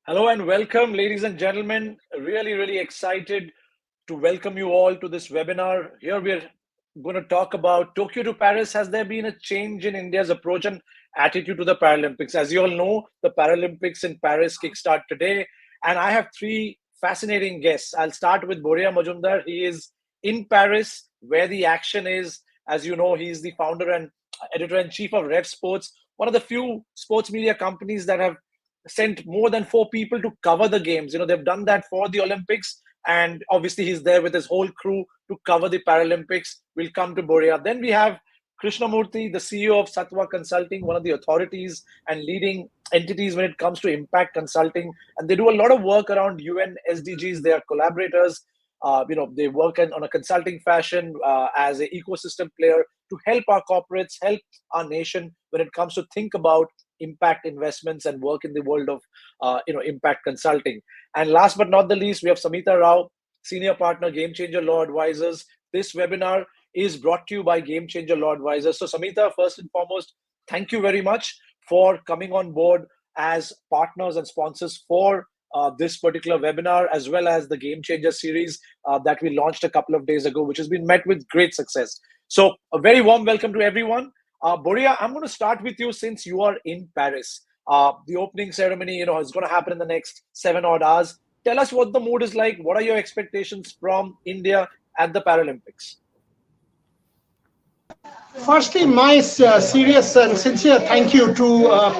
Hello and welcome, ladies and gentlemen. Really excited to welcome you all to this webinar. Here we're going to talk about Tokyo to Paris. Has there been a change in India's approach and attitude to the Paralympics? As you all know, the Paralympics in Paris kickstart today, and I have three fascinating guests. I'll start with Boria Majumdar. He is in Paris, where the action is. As you know, he's the founder and editor-in-chief of Rev Sports, one of the few sports media companies that have sent more than four people to cover the games. They've done that for the Olympics, and obviously he's there with his whole crew to cover the Paralympics. We'll come to Boria. Then we have Krishnamurthy, the CEO of Satwa Consulting, one of the authorities and leading entities when it comes to impact consulting. And they do a lot of work around UN SDGs. They are collaborators. They work on a consulting fashion as an ecosystem player to help our corporates, help our nation when it comes to think about impact investments and work in the world of impact consulting. And last but not the least, we have Samita Rao, senior partner, Game Changer Law Advisors. This webinar is brought to you by Game Changer Law Advisors. So Samita, first and foremost, thank you very much for coming on board as partners and sponsors for this particular webinar, as well as the Game Changer series that we launched a couple of days ago, which has been met with great success. So a very warm welcome to everyone. Boria, I'm going to start with you since you are in Paris. The opening ceremony, is going to happen in the next 7 odd hours. Tell us what the mood is like. What are your expectations from India at the Paralympics? Firstly, my serious and sincere thank you to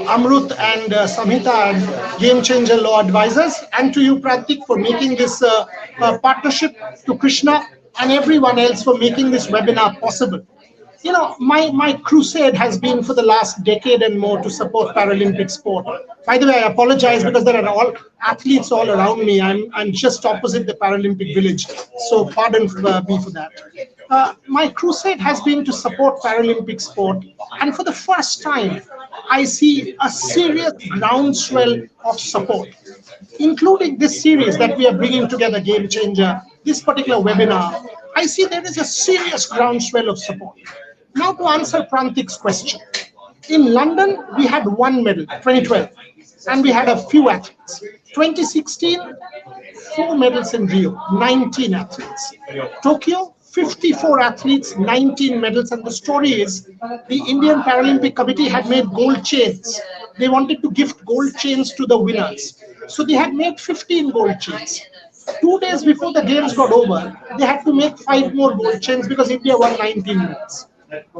Amrut and Samhita and Game Changer Law Advisors, and to you, Pratik, for making this partnership, to Krishna and everyone else for making this webinar possible. My crusade has been for the last decade and more to support Paralympic sport. By the way, I apologize because there are all athletes all around me. I'm just opposite the Paralympic village, so pardon me for that. My crusade has been to support Paralympic sport, and for the first time, I see a serious groundswell of support, including this series that we are bringing together, Game Changer, this particular webinar. I see there is a serious groundswell of support. Now to answer Prantik's question. In London, we had one medal, 2012, and we had a few athletes. 2016, 4 medals in Rio, 19 athletes. Tokyo, 54 athletes, 19 medals, and the story is the Indian Paralympic Committee had made gold chains. They wanted to gift gold chains to the winners. So they had made 15 gold chains. 2 days before the games got over, they had to make 5 more gold chains because India won 19 medals.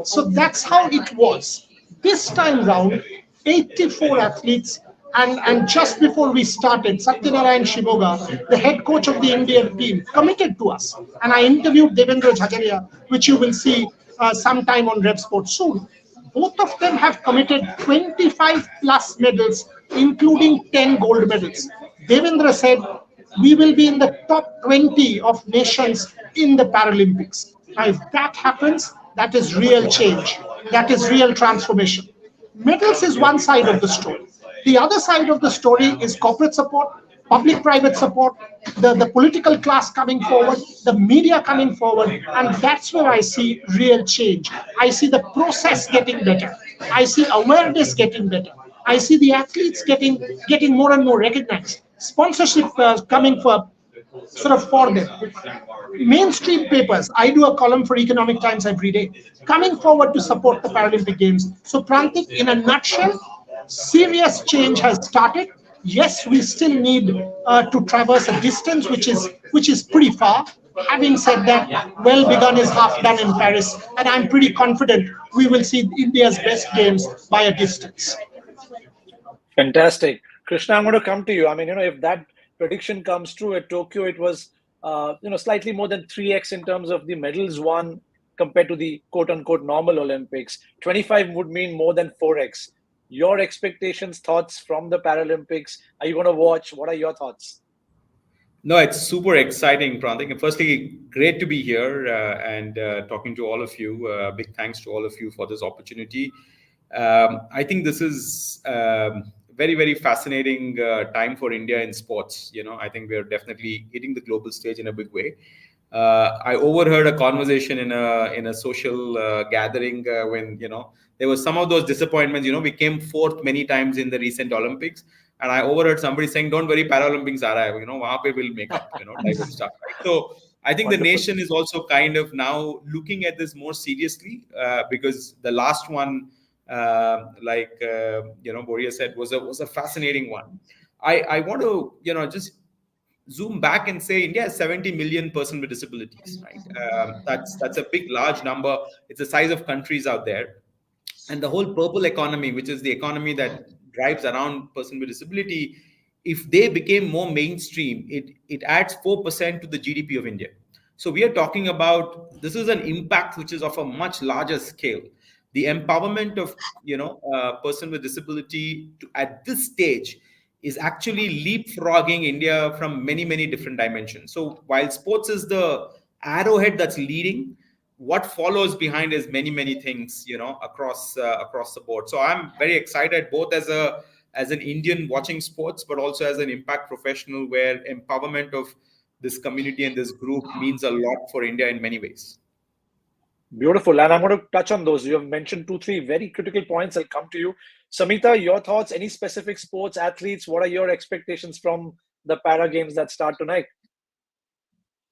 So that's how it was. This time round, 84 athletes, and just before we started, Satyanarayan Shiboga, the head coach of the Indian team, committed to us. And I interviewed Devendra Jhajaria, which you will see sometime on Rev Sports soon. Both of them have committed 25 plus medals, including 10 gold medals. Devendra said, we will be in the top 20 of nations in the Paralympics. Now, if that happens, that is real change. That is real transformation. Medals is one side of the story. The other side of the story is corporate support, public-private support, the political class coming forward, the media coming forward, and that's where I see real change. I see the process getting better. I see awareness getting better. I see the athletes getting more and more recognized. Sponsorship coming for them. Mainstream papers, I do a column for Economic Times every day, coming forward to support the Paralympic Games. So Prantik, in a nutshell, serious change has started. Yes, we still need to traverse a distance which is pretty far. Having said that, well begun is half done in Paris, and I'm pretty confident we will see India's best games by a distance. Fantastic. Krishna, I'm going to come to you. I mean, if that prediction comes true at Tokyo, it was, slightly more than 3x in terms of the medals won compared to the quote unquote normal Olympics. 25 would mean more than 4x. Your expectations, thoughts from the Paralympics? Are you going to watch? What are your thoughts? No, it's super exciting, Prantik. Firstly, great to be here and talking to all of you. Big thanks to all of you for this opportunity. I think this is very fascinating time for India in sports. I think we're definitely hitting the global stage in a big way. I overheard a conversation in a social gathering when there was some of those disappointments. We came fourth many times in the recent Olympics, And I overheard somebody saying, "Don't worry, Paralympics are wahan pe will make up," type of stuff, right? So I think the Wonderful. nation is also kind of now looking at this more seriously, because the last one, Boria said, was a fascinating one. I want to just zoom back and say India has 70 million person with disabilities, right? That's a big, large number. It's the size of countries out there. And the whole purple economy, which is the economy that drives around person with disability, if they became more mainstream, it adds 4% to the GDP of India. So we are talking about, this is an impact which is of a much larger scale. The empowerment of person with disability at this stage is actually leapfrogging India from many, many different dimensions. So while sports is the arrowhead that's leading, what follows behind is many, many things, across the board. So I'm very excited, both as an Indian watching sports, but also as an impact professional, where empowerment of this community and this group means a lot for India in many ways. Beautiful. And I'm going to touch on those. You have mentioned two, three very critical points. I'll come to you. Samita, your thoughts, any specific sports athletes? What are your expectations from the Para Games that start tonight?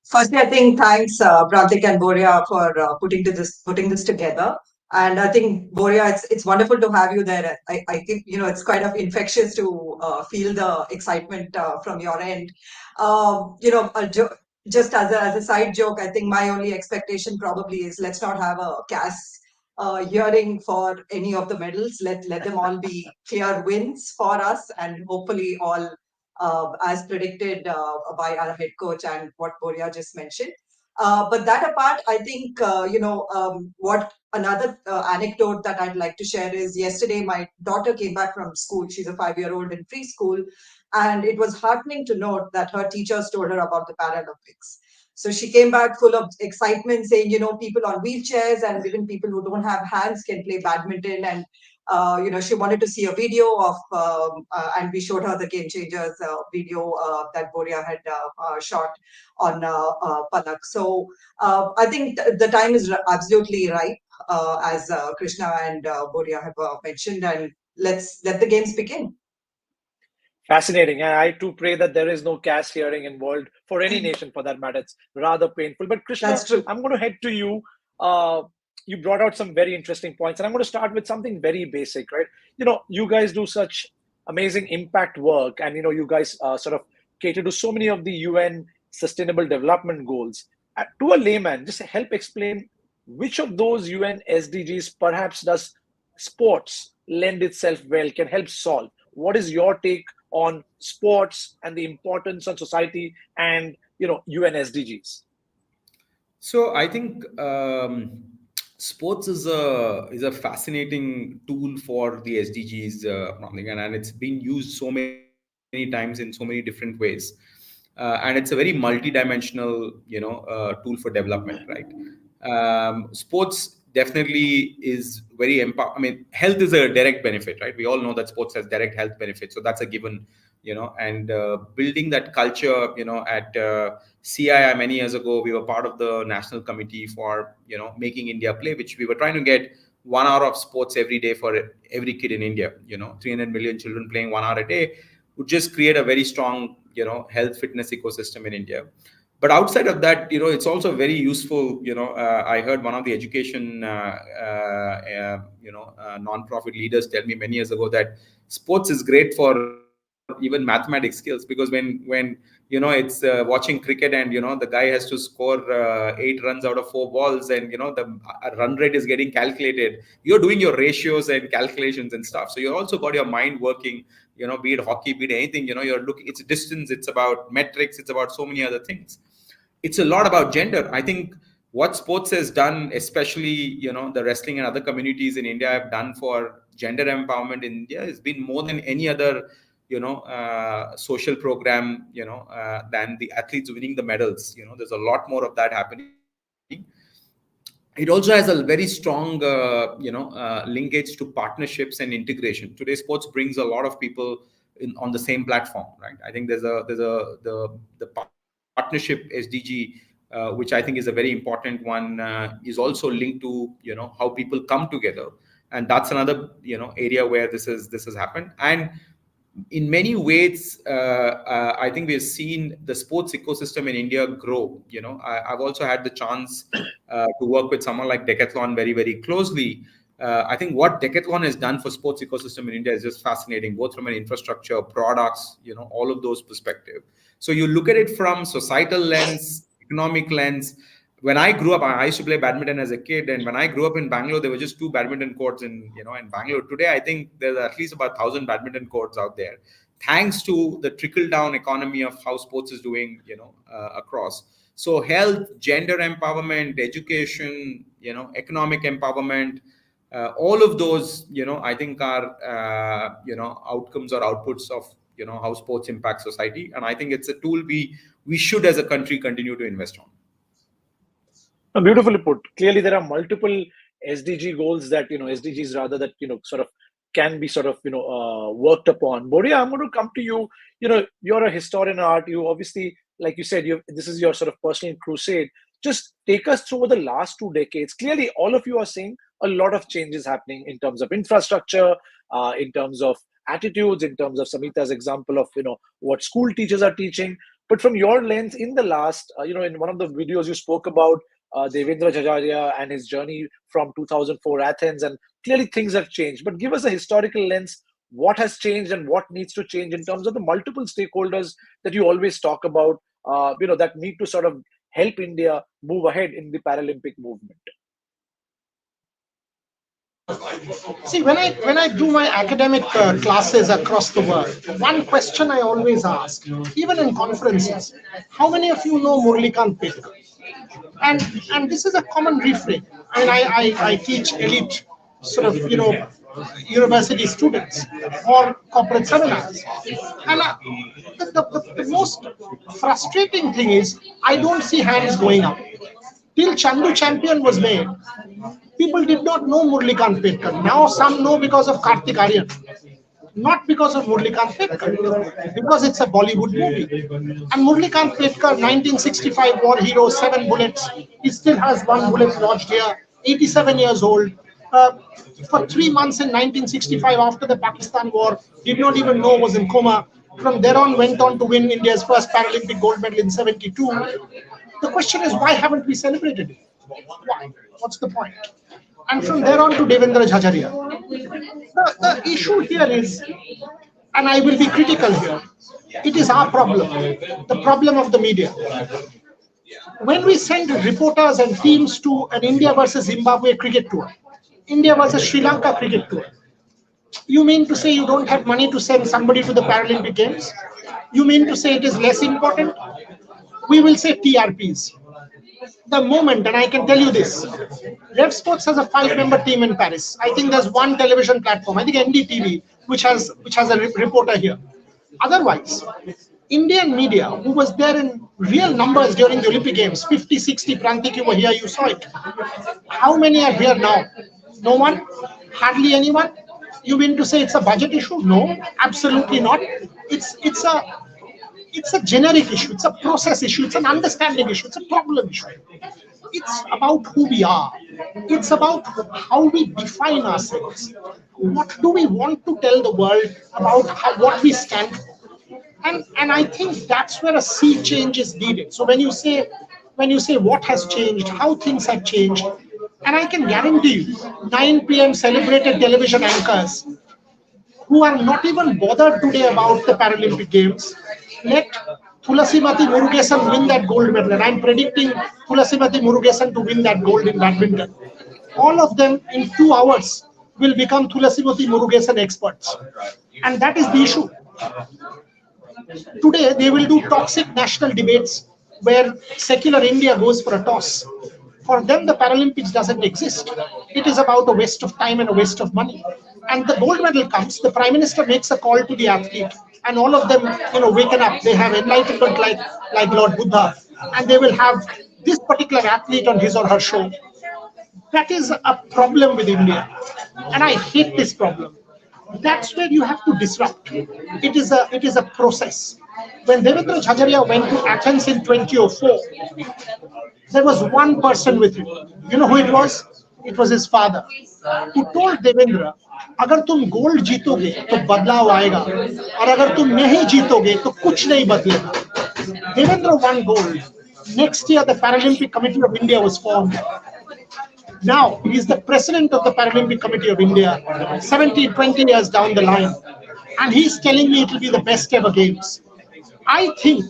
Firstly, I think thanks Pratik and Boria for putting this together. And I think Boria, it's wonderful to have you there. I think it's kind of infectious to feel the excitement from your end. Just as a side joke, I think my only expectation probably is let's not have a CAS hearing for any of the medals. Let them all be clear wins for us, and hopefully all as predicted by our head coach and what Boria just mentioned. But that apart, I think, what another anecdote that I'd like to share is yesterday my daughter came back from school. She's a 5-year-old in preschool. And it was heartening to note that her teachers told her about the Paralympics. So she came back full of excitement, saying, people on wheelchairs and even people who don't have hands can play badminton. And she wanted to see a video of, and we showed her the Game Changers video that Boria had shot on Palak. So I think the time is absolutely right, as Krishna and Boria have mentioned, and let's let the games begin. Fascinating. And I too pray that there is no CAS hearing involved for any nation for that matter. It's rather painful. But Krishna, That's true. I'm going to head to you. You brought out some very interesting points. And I'm going to start with something very basic, right? You guys do such amazing impact work. And, you guys sort of cater to so many of the UN Sustainable Development Goals. To a layman, just help explain which of those UN SDGs perhaps does sports lend itself well, can help solve. What is your take on sports and the importance on society and UN SDGs? So I think sports is a fascinating tool for the SDGs, and it's been used so many times in so many different ways, and it's a very multi-dimensional tool for development, right? Sports definitely is very I mean, health is a direct benefit, right? We all know that sports has direct health benefits, so that's a given, and building that culture, at CII many years ago, we were part of the national committee for making India play, which we were trying to get 1 hour of sports every day for every kid in India. 300 million children playing 1 hour a day would just create a very strong health fitness ecosystem in India. But outside of that, it's also very useful. I heard one of the education non-profit leaders tell me many years ago that sports is great for even mathematics skills, because when it's watching cricket and the guy has to score 8 runs out of 4 balls, and the run rate is getting calculated, you're doing your ratios and calculations and stuff. So you also got your mind working, be it hockey, be it anything, you're looking, it's distance, it's about metrics, it's about so many other things. It's a lot about gender. I think what sports has done, especially the wrestling and other communities in India have done for gender empowerment in India, has been more than any other social program, than the athletes winning the medals. There's a lot more of that happening. It also has a very strong linkage to partnerships and integration. Today sports brings a lot of people on the same platform, right? I think there's the partnership SDG, which I think is a very important one, is also linked to how people come together, and that's another area where this has happened. And in many ways, I think we've seen the sports ecosystem in India grow. I've also had the chance to work with someone like Decathlon very, very closely. I think what Decathlon has done for sports ecosystem in India is just fascinating, both from an infrastructure, products, all of those perspective. So you look at it from societal lens, economic lens. When I grew up, I used to play badminton as a kid, and when I grew up in Bangalore, there were just 2 badminton courts in Bangalore. Today, I think there's at least about 1,000 badminton courts out there, thanks to the trickle down economy of how sports is doing, across. So health, gender empowerment, education, economic empowerment, all of those, I think are, outcomes or outputs of, how sports impact society. And I think it's a tool we should as a country continue to invest on. Beautifully put. Clearly, there are multiple SDG goals that, SDGs rather, that, sort of can be sort of, worked upon. Boria, I'm going to come to you. You're a historian of art. You obviously, like you said, this is your sort of personal crusade. Just take us through the last 2 decades. Clearly, all of you are seeing a lot of changes happening in terms of infrastructure, in terms of attitudes, in terms of Samhita's example of, what school teachers are teaching. But from your lens, in the last, in one of the videos you spoke about, Devendra Jhajaria and his journey from 2004 Athens, and clearly things have changed. But give us a historical lens. What has changed and what needs to change in terms of the multiple stakeholders that you always talk about, that need to sort of help India move ahead in the Paralympic movement? See, when I do my academic classes across the world, one question I always ask, even in conferences, how many of you know Murlikant Petkar? And this is a common refrain. I mean, I teach elite sort of, university students or corporate seminars. And the most frustrating thing is I don't see hands going up. Till Chandu Champion was made, people did not know Murlikant Petkar. Now some know because of Karthik Aryan. Not because of Murlikant Petkar, because it's a Bollywood movie. And Murlikant Petkar, 1965 war hero, 7 bullets. He still has 1 bullet lodged here, 87 years old. For 3 months in 1965, after the Pakistan war, did not even know was in coma. From there on, went on to win India's first Paralympic gold medal in 72. The question is, why haven't we celebrated it? Why? What's the point? And from there on to Devendra Jhajaria. The issue here is, and I will be critical here, it is our problem, the problem of the media. When we send reporters and teams to an India versus Zimbabwe cricket tour, India versus Sri Lanka cricket tour, you mean to say you don't have money to send somebody to the Paralympic Games? You mean to say it is less important? We will say TRPs. The moment, and I can tell you this, Rev Sports has a 5-member team in Paris. I think there's 1 television platform, I think NDTV, which has a reporter here. Otherwise, Indian media, who was there in real numbers during the Olympic Games, 50, 60, Prantik, you were here, you saw it. How many are here now? No one? Hardly anyone? You mean to say it's a budget issue? No, absolutely not. It's a generic issue, it's a process issue, it's an understanding issue, it's a problem issue. It's about who we are. It's about how we define ourselves. What do we want to tell the world about what we stand for? And I think that's where a sea change is needed. So when you say what has changed, how things have changed, and I can guarantee you, 9 p.m. celebrated television anchors who are not even bothered today about the Paralympic Games, let Thulasimati Murugesan win that gold medal. And I'm predicting Thulasimati Murugesan to win that gold in badminton. All of them in 2 hours will become Thulasimati Murugesan experts. And that is the issue. Today, they will do toxic national debates where secular India goes for a toss. For them, the Paralympics doesn't exist. It is about a waste of time and a waste of money. And the gold medal comes, the Prime Minister makes a call to the athlete, and all of them, waken up. They have enlightenment like Lord Buddha, and they will have this particular athlete on his or her show. That is a problem with India, and I hate this problem. That's where you have to disrupt. It is a process. When Devendra Jhajaria went to Athens in 2004, there was 1 person with him. You know who it was? It was his father. He told Devendra, अगर तुम gold जीतोगे तो बदलाव आएगा और अगर तुम नहीं जीतोगे तो कुछ नहीं बदलेगा. Devendra won gold. Next year, the Paralympic Committee of India was formed. Now, he is the president of the Paralympic Committee of India, 17, 20 years down the line. And he's telling me it will be the best ever games. I think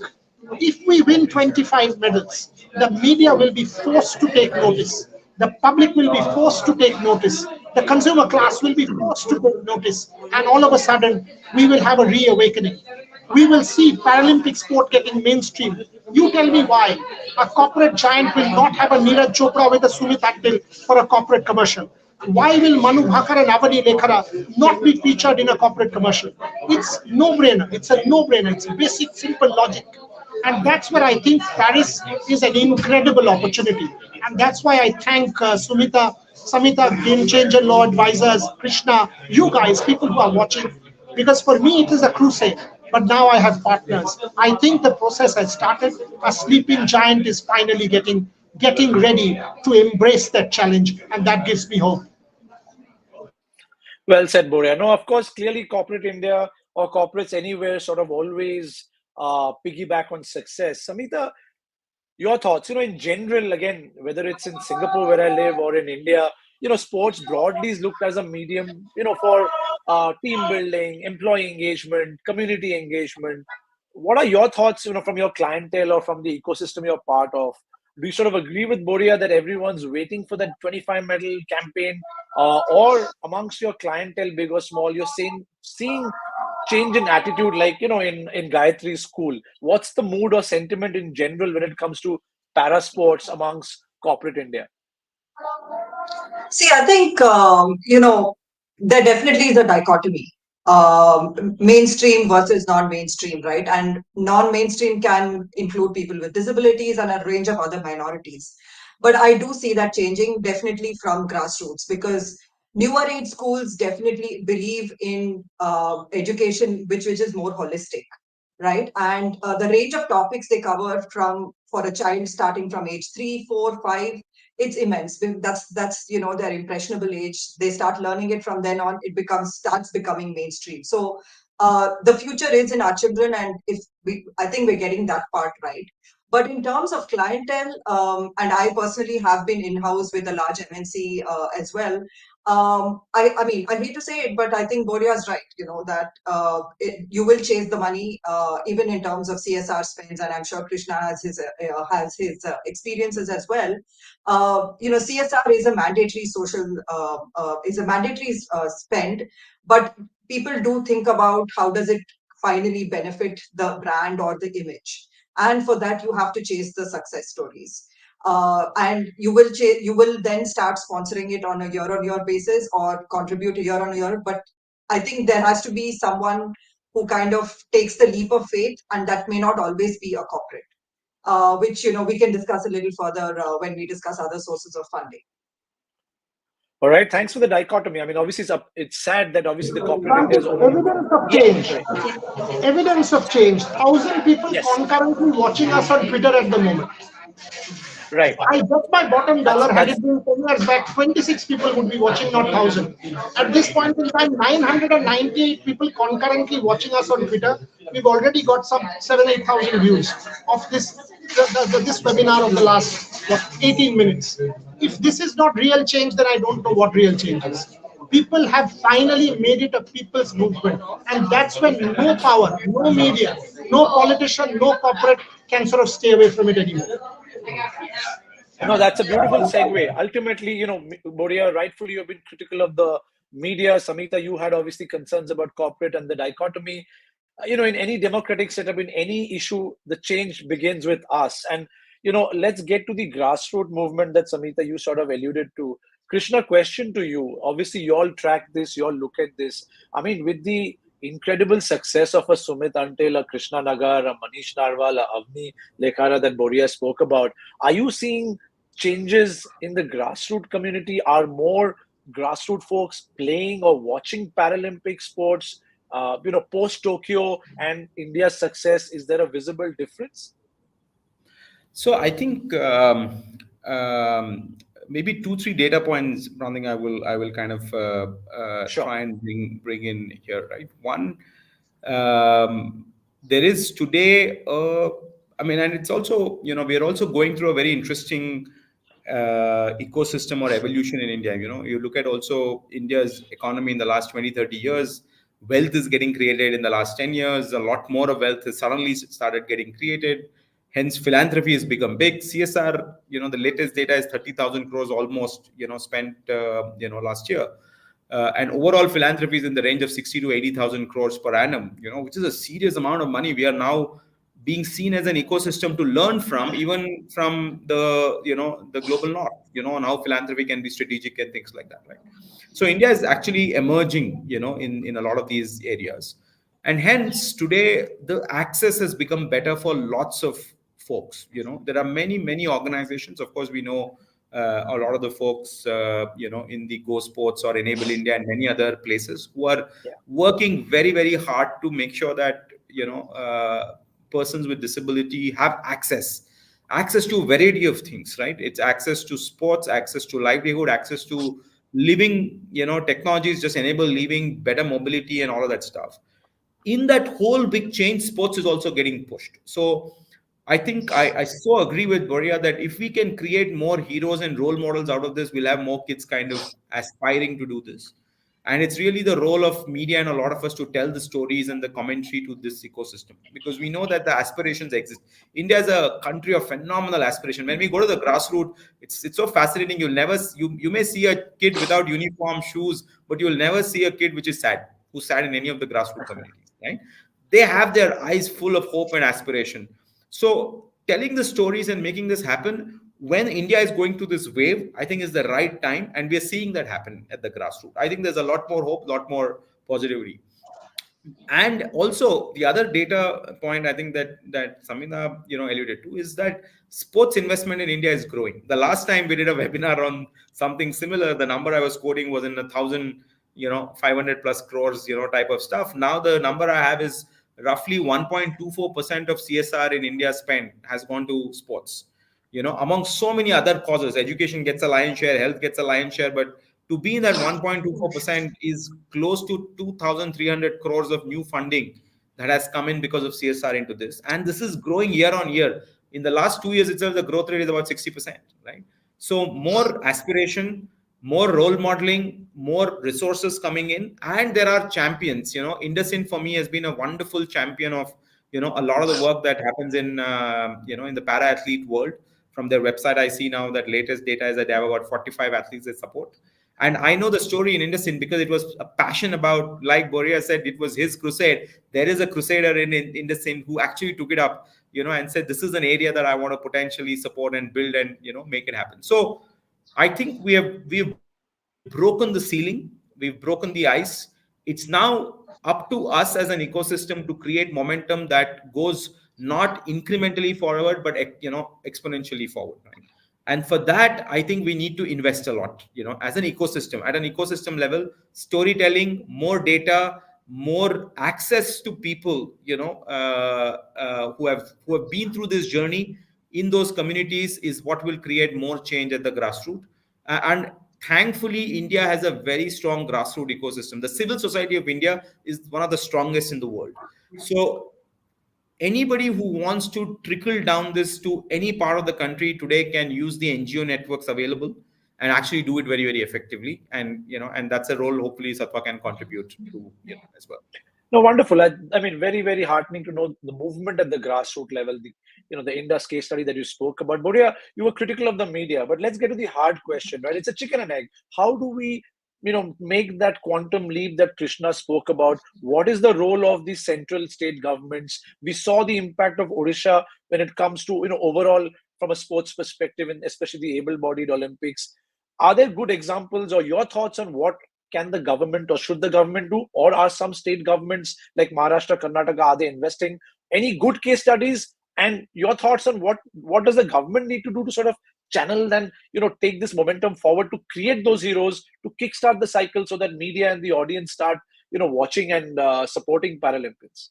if we win 25 medals, the media will be forced to take notice. The public will be forced to take notice. The consumer class will be forced to take notice. And all of a sudden, we will have a reawakening. We will see Paralympic sport getting mainstream. You tell me why a corporate giant will not have a Neeraj Chopra with a Sumit Attil for a corporate commercial. Why will Manu Bhaker and Avani Lekhara not be featured in a corporate commercial? It's no-brainer. It's a no-brainer. It's basic, simple logic. And that's where I think Paris is an incredible opportunity. And that's why I thank Samita, Game Changer Law Advisors, Krishna, you guys, people who are watching. Because for me, it is a crusade. But now I have partners. I think the process has started. A sleeping giant is finally getting ready to embrace that challenge. And that gives me hope. Well said, Boria. No, of course, clearly corporate India or corporates anywhere sort of always piggyback on success. Samita, your thoughts, in general, again, whether it's in Singapore where I live or in India, sports broadly is looked as a medium, for team building, employee engagement, community engagement. What are your thoughts, from your clientele or from the ecosystem you're part of? Do you sort of agree with Boria that everyone's waiting for that 25 medal campaign? Or amongst your clientele, big or small, you're seeing change in attitude, like, in Gayatri's school? What's the mood or sentiment in general when it comes to para sports amongst corporate India? See, I think, there definitely is a dichotomy, mainstream versus non-mainstream, right? And non-mainstream can include people with disabilities and a range of other minorities. But I do see that changing definitely from grassroots, because newer age schools definitely believe in education which is more holistic, right? And the range of topics they cover from for a child starting from age 3, 4, 5, it's immense. That's their impressionable age. They start learning it from then on. It starts becoming mainstream. So the future is in our children, and I think we're getting that part right. But in terms of clientele, and I personally have been in-house with a large MNC as well. I mean, I hate to say it, but I think Boria is right, that you will chase the money, even in terms of CSR spends, and I'm sure Krishna has his experiences as well. CSR is a mandatory spend, but people do think about how does it finally benefit the brand or the image. And for that, you have to chase the success stories. And you will then start sponsoring it on a year-on-year basis or contribute a year-on-year. But I think there has to be someone who kind of takes the leap of faith, and that may not always be a corporate, which we can discuss a little further when we discuss other sources of funding. All right, thanks for the dichotomy. I mean, obviously, it's sad that obviously the corporate India is only... Evidence of change. Evidence of change. 1,000 people Yes. concurrently watching us on Twitter at the moment. Right. I bet my bottom dollar, had it been 10 years back, 26 people would be watching, not 1,000. At this point in time, 998 people concurrently watching us on Twitter. We've already got some 7,000-8,000 views of this webinar of the last 18 minutes. If this is not real change, then I don't know what real change is. People have finally made it a people's movement. And that's when no power, no media, no politician, no corporate can sort of stay away from it anymore. No, that's a beautiful segue. Ultimately, Boria, rightfully you've been critical of the media. Samita, you had obviously concerns about corporate and the dichotomy. In any democratic setup, in any issue, the change begins with us. And, let's get to the grassroots movement that Samita, you sort of alluded to. Krishna, question to you. Obviously, you all track this, you all look at this. I mean, with the incredible success of a Sumit Until, a Krishna Nagar, a Manish Narwal, a Avni Lekhara that Boria spoke about, are you seeing changes in the grassroots community? Are more grassroots folks playing or watching Paralympic sports, post Tokyo and India's success? Is there a visible difference? So I think maybe 2 3 data points, Branding, I will kind of Sure. try and bring in here, right? One, um, there is today, I mean, and it's also, we are also going through a very interesting ecosystem or evolution in India. You look at also India's economy in the last 20 30 years. Wealth is getting created in the last 10 years. A lot more of wealth has suddenly started getting created. Hence, philanthropy has become big. CSR, the latest data is 30,000 crores almost, spent, last year. And overall philanthropy is in the range of 60 to 80,000 crores per annum, which is a serious amount of money. We are now being seen as an ecosystem to learn from, even from the global north, on how philanthropy can be strategic and things like that, right? So India is actually emerging, in a lot of these areas. And hence today the access has become better for lots of folks. There are many organizations, of course, we know a lot of the folks, in the Go Sports or Enable India and many other places, who are Yeah. working very hard to make sure that persons with disability have access to a variety of things, right? It's access to sports, access to livelihood, access to living. Technologies just enable living, better mobility, and all of that stuff. In that whole big change, sports is also getting pushed. So I think I so agree with Boria that if we can create more heroes and role models out of this, we'll have more kids kind of aspiring to do this. And it's really the role of media and a lot of us to tell the stories and the commentary to this ecosystem, because we know that the aspirations exist. India is a country of phenomenal aspiration. When we go to the grassroots, it's so fascinating. You may see a kid without uniform shoes, but you'll never see a kid which is sad, who's sad in any of the grassroots communities, right? They have their eyes full of hope and aspiration. So telling the stories and making this happen when India is going through this wave, I think is the right time, and we are seeing that happen at the grassroots. I think there's a lot more hope, a lot more positivity. And also the other data point I think that Samina alluded to is that sports investment in India is growing. The last time we did a webinar on something similar, the number I was quoting was in 500 plus crores type of stuff. Now the number I have is roughly 1.24% of CSR in India spend has gone to sports, among so many other causes. Education gets a lion's share, health gets a lion's share, but to be in that 1.24% is close to 2,300 crores of new funding that has come in because of CSR into this. And this is growing year on year. In the last 2 years itself, the growth rate is about 60%, right? So more aspiration, more role modeling, more resources coming in, and there are champions. IndusInd for me has been a wonderful champion of, a lot of the work that happens in, in the para athlete world. From their website, I see now that latest data is that they have about 45 athletes they support. And I know the story in IndusInd because it was a passion about, like Boria said, it was his crusade. There is a crusader in IndusInd who actually took it up, and said, this is an area that I want to potentially support and build and, make it happen. So I think we've broken the ceiling, we've broken the ice. It's now up to us as an ecosystem to create momentum that goes not incrementally forward, but exponentially forward, right? And for that, I think we need to invest a lot, as an ecosystem, at an ecosystem level. Storytelling, more data, more access to people, who have been through this journey in those communities is what will create more change at the grassroots. And thankfully, India has a very strong grassroots ecosystem. The civil society of India is one of the strongest in the world. So anybody who wants to trickle down this to any part of the country today can use the NGO networks available and actually do it very effectively. And and that's a role hopefully Satwa can contribute to, as well. No, wonderful. I mean, very heartening to know the movement at the grassroots level. The Indus case study that you spoke about. Boria, you were critical of the media, but let's get to the hard question, right? It's a chicken and egg. How do we, make that quantum leap that Krishna spoke about? What is the role of the central state governments? We saw the impact of Odisha when it comes to, overall from a sports perspective, and especially the able-bodied Olympics. Are there good examples or your thoughts on what can the government or should the government do? Or are some state governments like Maharashtra, Karnataka, are they investing? Any good case studies? And your thoughts on what does the government need to do to sort of channel and take this momentum forward to create those heroes, to kickstart the cycle so that media and the audience start watching and supporting Paralympics?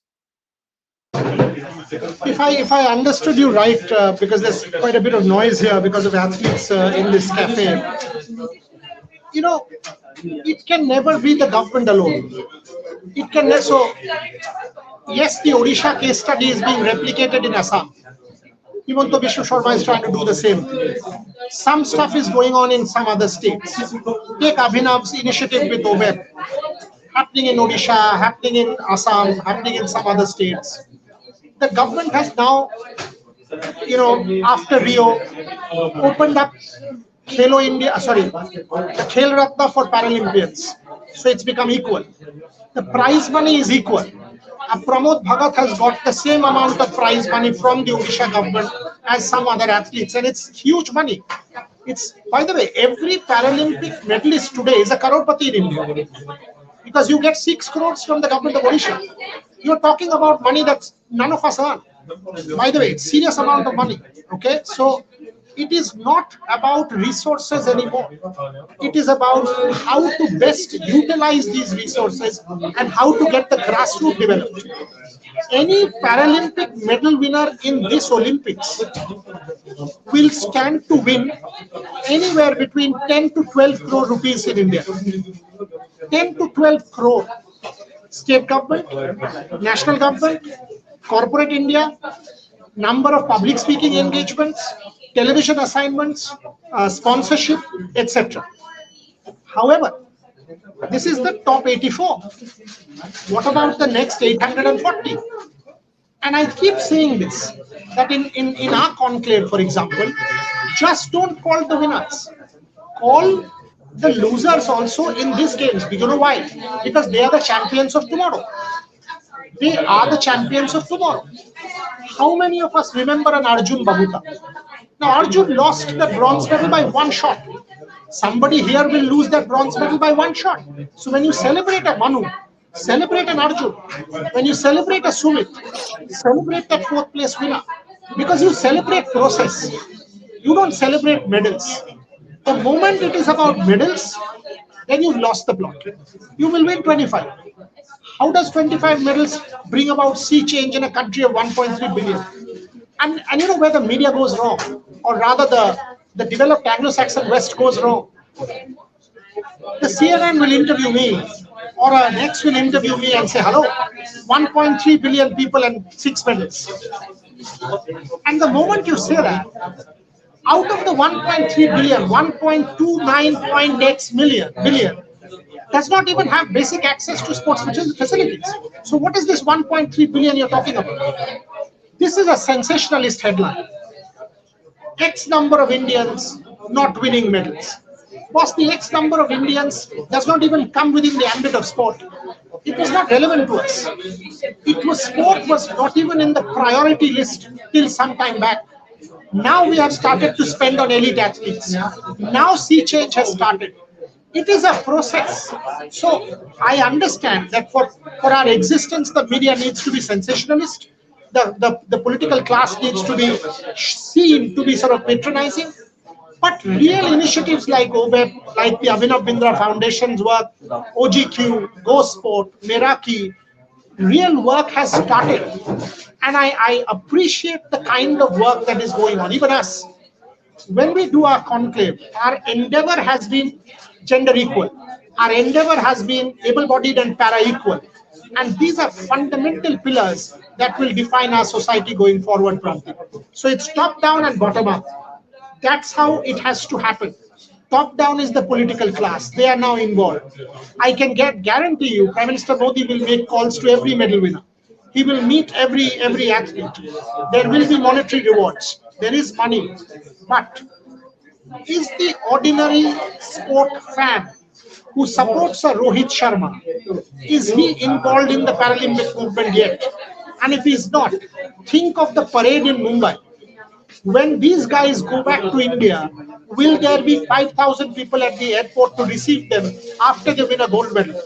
If I understood you right, because there's quite a bit of noise here because of athletes in this cafe, you know, it can never be the government alone. It can never. So yes, the Odisha case study is being replicated in Assam. Even though Vishnu Sharma is trying to do the same. Some stuff is going on in some other states. Take Abhinav's initiative with OVEP, happening in Odisha, happening in Assam, happening in some other states. The government has now, after Rio, opened up Khelo India, the Khel Ratna for Paralympians. So it's become equal. The prize money is equal. Pramod Bhagat has got the same amount of prize money from the Odisha government as some other athletes, and it's huge money. It's, by the way, every Paralympic medalist today is a crorepati in India because you get 6 crores from the government of Odisha. You're talking about money that none of us earn. By the way, it's serious amount of money. Okay, so it is not about resources anymore. It is about how to best utilize these resources and how to get the grassroots developed. Any Paralympic medal winner in this Olympics will stand to win anywhere between 10 to 12 crore rupees in India. 10 to 12 crore. State government, national government, corporate India, number of public speaking engagements, television assignments, sponsorship, etc. However, this is the top 84. What about the next 840? And I keep saying this, that in our conclave, for example, just don't call the winners. Call the losers also in these games. Do you know why? Because they are the champions of tomorrow. They are the champions of tomorrow. How many of us remember an Arjun Babuta? Now, Arjun lost the bronze medal by one shot. Somebody here will lose that bronze medal by one shot. So when you celebrate a Manu, celebrate an Arjun. When you celebrate a Sumit, celebrate that 4th place winner. Because you celebrate process. You don't celebrate medals. The moment it is about medals, then you've lost the plot. You will win 25. How does 25 medals bring about sea change in a country of 1.3 billion? And you know where the media goes wrong, or rather the developed Anglo-Saxon West goes wrong. The CNN will interview me, or an X will interview me and say, hello, 1.3 billion people and 6 medals. And the moment you say that, out of the 1.3 billion, 1.29 billion does not even have basic access to sports facilities. So what is this 1.3 billion you're talking about? This is a sensationalist headline. X number of Indians not winning medals. Boss, the X number of Indians does not even come within the ambit of sport. It was not relevant to us. Sport was not even in the priority list till some time back. Now we have started to spend on elite athletes. Now sea change has started. It is a process. So I understand that for our existence, the media needs to be sensationalist. The political class needs to be seen to be sort of patronizing. But real initiatives like OVEP, like the Abhinav Bindra Foundation's work, OGQ, Go Sport, Meraki, real work has started. And I appreciate the kind of work that is going on. Even us, when we do our conclave, our endeavor has been gender equal. Our endeavor has been able-bodied and para-equal. And these are fundamental pillars that will define our society going forward, Pranti. So it's top-down and bottom-up. That's how it has to happen. Top-down is the political class. They are now involved. I can guarantee you, Prime Minister Modi will make calls to every medal winner. He will meet every athlete. There will be monetary rewards. There is money. But is the ordinary sport fan who supports a Rohit Sharma, is he involved in the Paralympic movement yet? And if he's not, think of the parade in Mumbai. When these guys go back to India, will there be 5,000 people at the airport to receive them after they win a gold medal?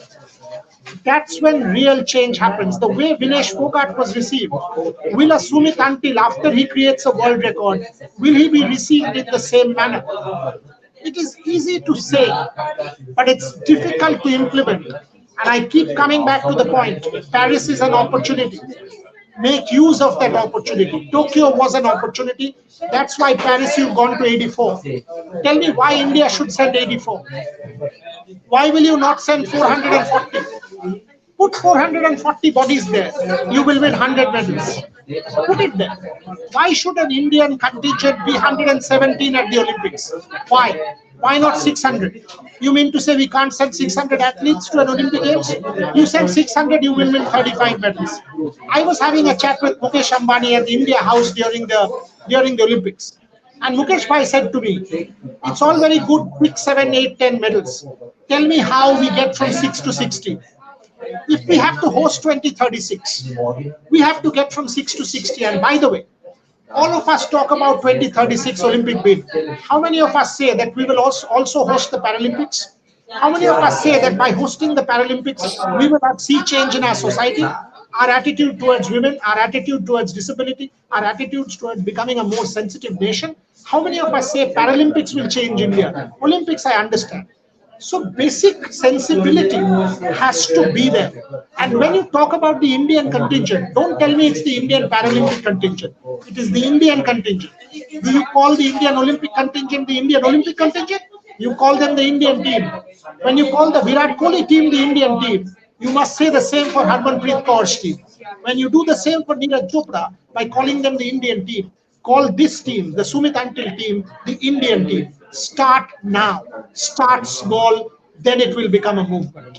That's when real change happens. The way Vinesh Fogart was received, will a Sumit Until, after he creates a world record, will he be received in the same manner? It is easy to say, but it's difficult to implement. And I keep coming back to the point, Paris is an opportunity. make use of that opportunity. Tokyo was an opportunity. That's why Paris, you've gone to 84. Tell me why India should send 84. Why will you not send 440? Put 440 bodies there. You will win 100 medals. Put it there. Why should an Indian contingent be 117 at the Olympics? Why? Why not 600? You mean to say we can't send 600 athletes to an Olympic Games? You send 600, you will win 35 medals. I was having a chat with Mukesh Ambani at the India House during the Olympics. And Mukesh Bhai said to me, it's all very good, quick 7, 8, 10 medals. Tell me how we get from 6 to 60. If we have to host 2036, we have to get from 6 to 60. And by the way, all of us talk about 2036 Olympic bid. How many of us say that we will also host the Paralympics? How many of us say that by hosting the Paralympics, we will have sea change in our society? Our attitude towards women, our attitude towards disability, our attitudes towards becoming a more sensitive nation. How many of us say Paralympics will change India? Olympics, I understand. So basic sensibility has to be there. And when you talk about the Indian contingent, don't tell me it's the Indian Paralympic contingent. It is the Indian contingent. Do you call the Indian Olympic contingent the Indian Olympic contingent? You call them the Indian team. When you call the Virat Kohli team the Indian team, you must say the same for Harmanpreet Kaur's team. When you do the same for Neeraj Chopra by calling them the Indian team, call this team, the Sumit Antil team, the Indian team. Start now. Start small, then it will become a movement.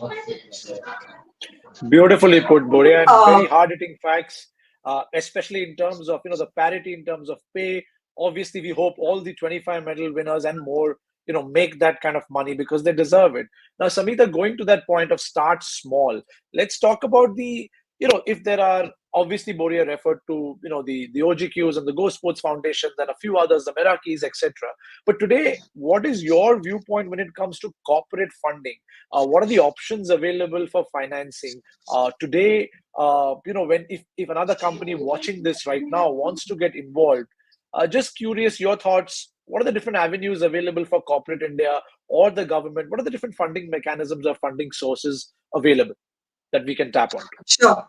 Beautifully put, Boria, and Uh, very hard-hitting facts, especially in terms of the parity in terms of pay. Obviously, we hope all the 25 medal winners and more make that kind of money because they deserve it. Now, Samita, going to that point of start small, let's talk about the if there are, obviously Boria referred to the OGQs and the Go Sports Foundations and a few others, the Merakis, etc. But today, what is your viewpoint when it comes to corporate funding? What are the options available for financing today? When if another company watching this right now wants to get involved, just curious, your thoughts. What are the different avenues available for corporate India or the government? What are the different funding mechanisms or funding sources available that we can tap onto? sure.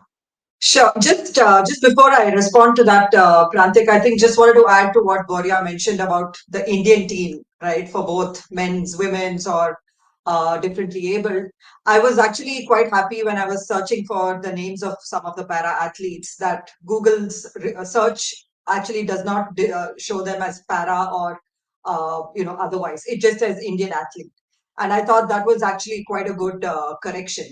Sure. Just before I respond to that, Prantik, I think just wanted to add to what Boria mentioned about the Indian team, right, for both men's, women's, or differently abled. I was actually quite happy when I was searching for the names of some of the para athletes that Google's search actually does not show them as para or otherwise. It just says Indian athlete, and I thought that was actually quite a good correction.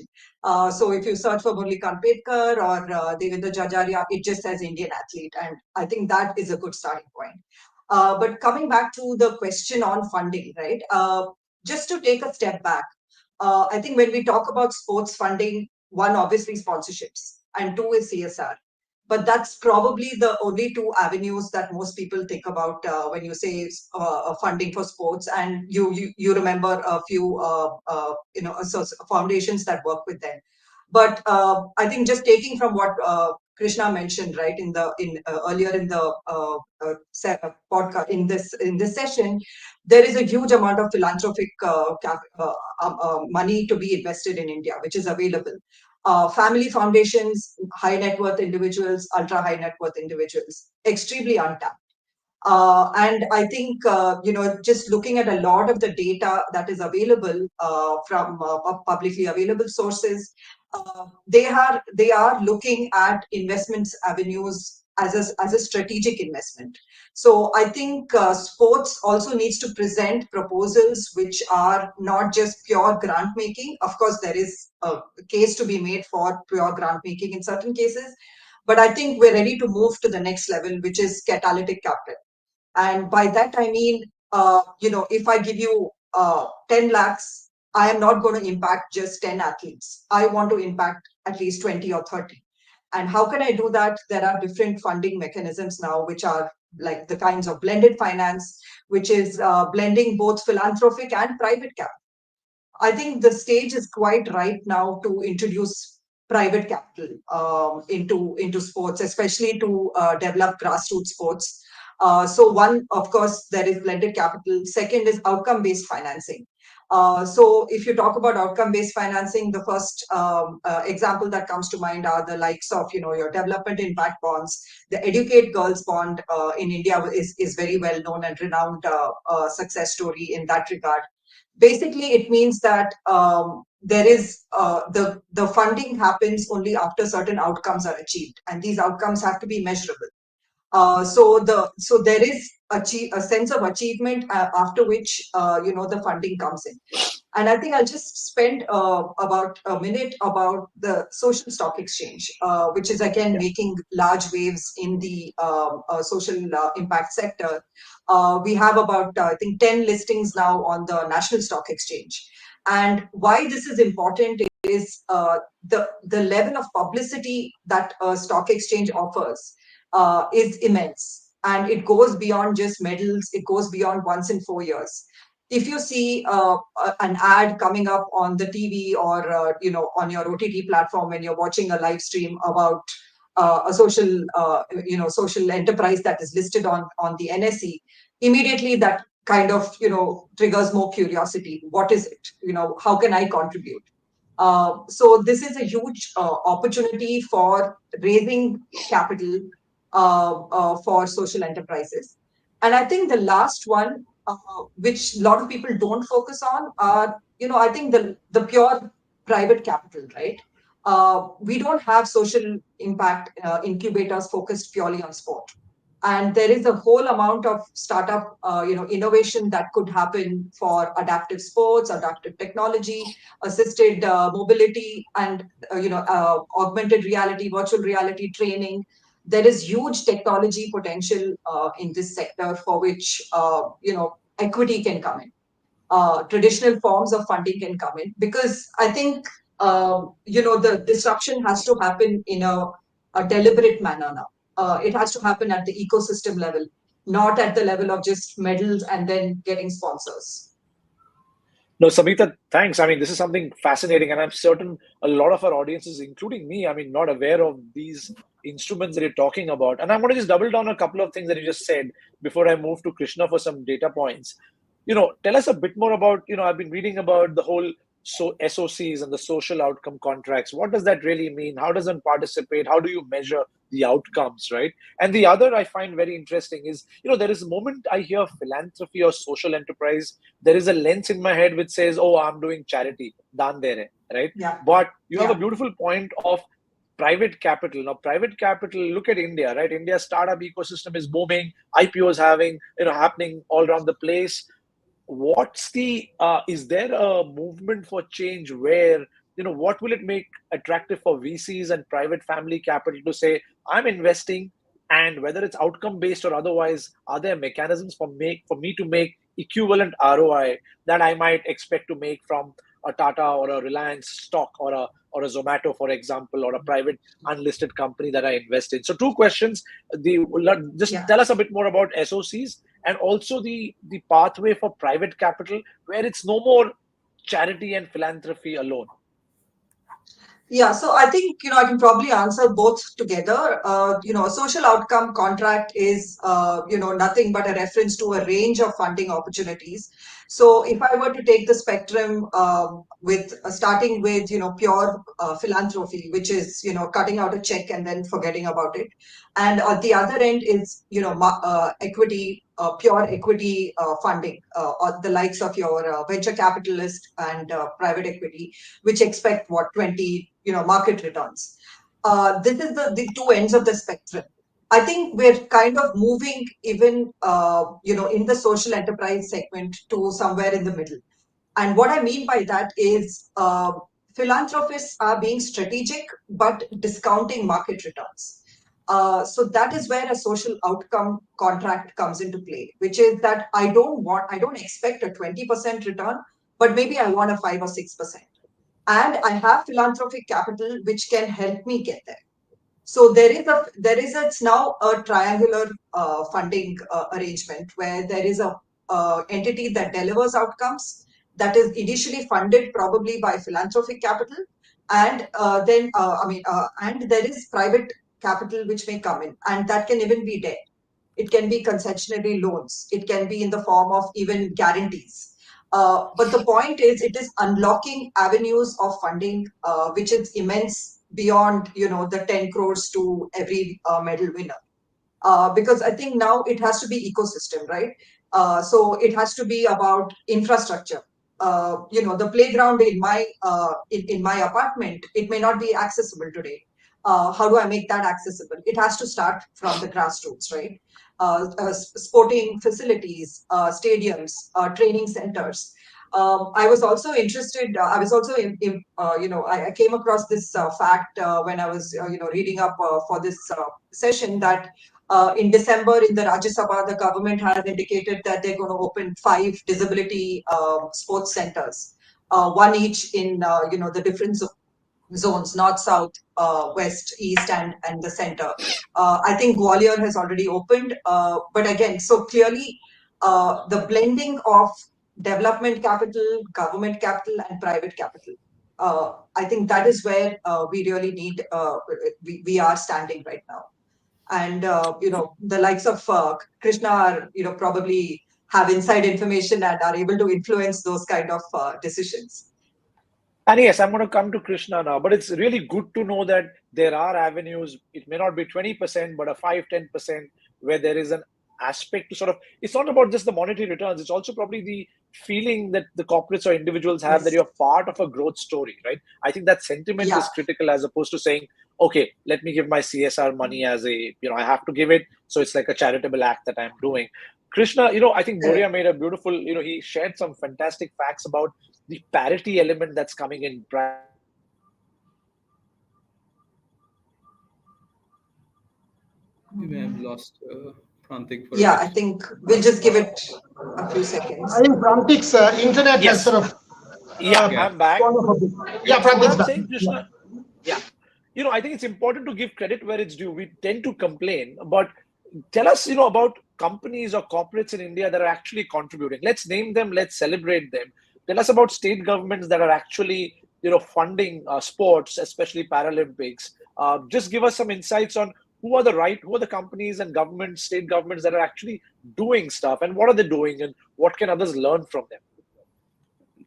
So if you search for Murli Kampedkar or Devendra Jajaria, it just says Indian athlete. And I think that is a good starting point. But coming back to the question on funding, right? Just to take a step back, I think when we talk about sports funding, one, obviously sponsorships, and two is CSR. But that's probably the only two avenues that most people think about when you say funding for sports, and you remember a few foundations that work with them. But I think just taking from what Krishna mentioned, right, in earlier in the podcast in this session, there is a huge amount of philanthropic money to be invested in India, which is available. Family foundations, high net worth individuals, ultra high net worth individuals, extremely untapped. And I think, just looking at a lot of the data that is available from publicly available sources, they are looking at investments avenues as a strategic investment. So I think sports also needs to present proposals which are not just pure grant making. Of course, there is a case to be made for pure grant making in certain cases, but I think we're ready to move to the next level, which is catalytic capital. And by that, I mean, if I give you 10 lakhs, I am not going to impact just 10 athletes. I want to impact at least 20 or 30. And how can I do that? There are different funding mechanisms now, which are like the kinds of blended finance, which is blending both philanthropic and private capital. I think the stage is quite right now to introduce private capital into sports, especially to develop grassroots sports. So one, of course, there is blended capital. Second is outcome-based financing. So if you talk about outcome-based financing, the first example that comes to mind are the likes of, your development impact bonds. The Educate Girls bond in India is very well known and renowned success story in that regard. Basically, it means that there is the funding happens only after certain outcomes are achieved, and these outcomes have to be measurable. So there is a sense of achievement after which the funding comes in. And I think I'll just spend about a minute about the social stock exchange, which is again making large waves in the social impact sector. We have about I think 10 listings now on the national stock exchange. And why this is important is the level of publicity that a stock exchange offers is immense, and it goes beyond just medals. It goes beyond once in 4 years. If you see an ad coming up on the TV or on your OTT platform when you're watching a live stream about a social enterprise that is listed on the NSE, immediately that kind of triggers more curiosity. What is it? How can I contribute? So this is a huge opportunity for raising capital for social enterprises. And I think the last one, which a lot of people don't focus on, are, I think the pure private capital, right? We don't have social impact incubators focused purely on sport. And there is a whole amount of startup, innovation that could happen for adaptive sports, adaptive technology, assisted mobility, and augmented reality, virtual reality training. There is huge technology potential in this sector for which equity can come in. Traditional forms of funding can come in, because I think the disruption has to happen in a deliberate manner now. It has to happen at the ecosystem level, not at the level of just medals and then getting sponsors. No, Samita, thanks. I mean, this is something fascinating, and I'm certain a lot of our audiences, including me, I mean, not aware of these instruments that you're talking about. And I'm going to just double down on a couple of things that you just said before I move to Krishna for some data points. Tell us a bit more about, I've been reading about the whole SOCs and the social outcome contracts. What does that really mean? How does one participate? How do you measure the outcomes, right? And the other I find very interesting is, there is a moment I hear philanthropy or social enterprise, there is a lens in my head which says, oh, I'm doing charity, daan de rahe, right? Yeah. But you have Yeah. a beautiful point of private capital. Now, private capital, look at India, right? India's startup ecosystem is booming, IPOs happening all around the place. What's the is there a movement for change where what will it make attractive for VCs and private family capital to say, I'm investing, and whether it's outcome based or otherwise, are there mechanisms for me to make equivalent ROI that I might expect to make from a Tata or a Reliance stock or a Zomato, for example, or a private unlisted company that I invest in? So two questions. Just tell us a bit more about SOCs, and also the pathway for private capital where it's no more charity and philanthropy alone. Yeah, so I think I can probably answer both together. A social outcome contract is nothing but a reference to a range of funding opportunities. So if I were to take the spectrum with starting with pure philanthropy, which is cutting out a check and then forgetting about it, and at the other end is equity, pure equity funding, or the likes of your venture capitalist and private equity, which expect 20 market returns. This is the two ends of the spectrum. I think we're kind of moving even in the social enterprise segment to somewhere in the middle. And what I mean by that is philanthropists are being strategic but discounting market returns. So that is where a social outcome contract comes into play, which is that I don't expect a 20% return, but maybe I want a 5 or 6%. And I have philanthropic capital which can help me get there. So it's now a triangular funding arrangement where there is a entity that delivers outcomes that is initially funded probably by philanthropic capital, and and there is private capital which may come in, and that can even be debt. It can be concessionary loans. It can be in the form of even guarantees. But the point is, it is unlocking avenues of funding, which is immense beyond, the 10 crores to every medal winner. Because I think now it has to be ecosystem, right? So it has to be about infrastructure. The playground in my apartment, it may not be accessible today. How do I make that accessible? It has to start from the grassroots, right? Sporting facilities, stadiums, training centers. I was also interested. I was also, I came across this fact when I was, reading up for this session, that in December in the Rajya Sabha, the government has indicated that they're going to open 5 disability sports centers, one each in the different zones: north, south, west, east, and the center. I think Gwalior has already opened, but again, so clearly the blending of development capital, government capital, and private capital. I think that is where we really need. We are standing right now. And the likes of Krishna are, probably have inside information and are able to influence those kind of decisions. And yes, I'm going to come to Krishna now, but it's really good to know that there are avenues. It may not be 20%, but a 5-10% where there is an aspect to sort of, it's not about just the monetary returns. It's also probably the feeling that the corporates or individuals have that Yes. you're part of a growth story, right? I think that sentiment Yeah. is critical, as opposed to saying, okay, let me give my CSR money as a, I have to give it. So it's like a charitable act that I'm doing. Krishna, I think Moria made a beautiful, he shared some fantastic facts about the parity element that's coming in. We may have lost Prantik for a Yeah, bit. I think we'll just give it a few seconds. I think Prantik's internet has Yes. sort of Yeah, Yeah. I'm back. gone off a bit. Yeah, So what Prantik's I'm back. saying, Yeah. Krishna, yeah, I think it's important to give credit where it's due. We tend to complain, but tell us, about companies or corporates in India that are actually contributing. Let's name them. Let's celebrate them. Tell us about state governments that are actually, funding sports, especially Paralympics. Just give us some insights on who are the companies and governments, state governments that are actually doing stuff, and what are they doing, and what can others learn from them?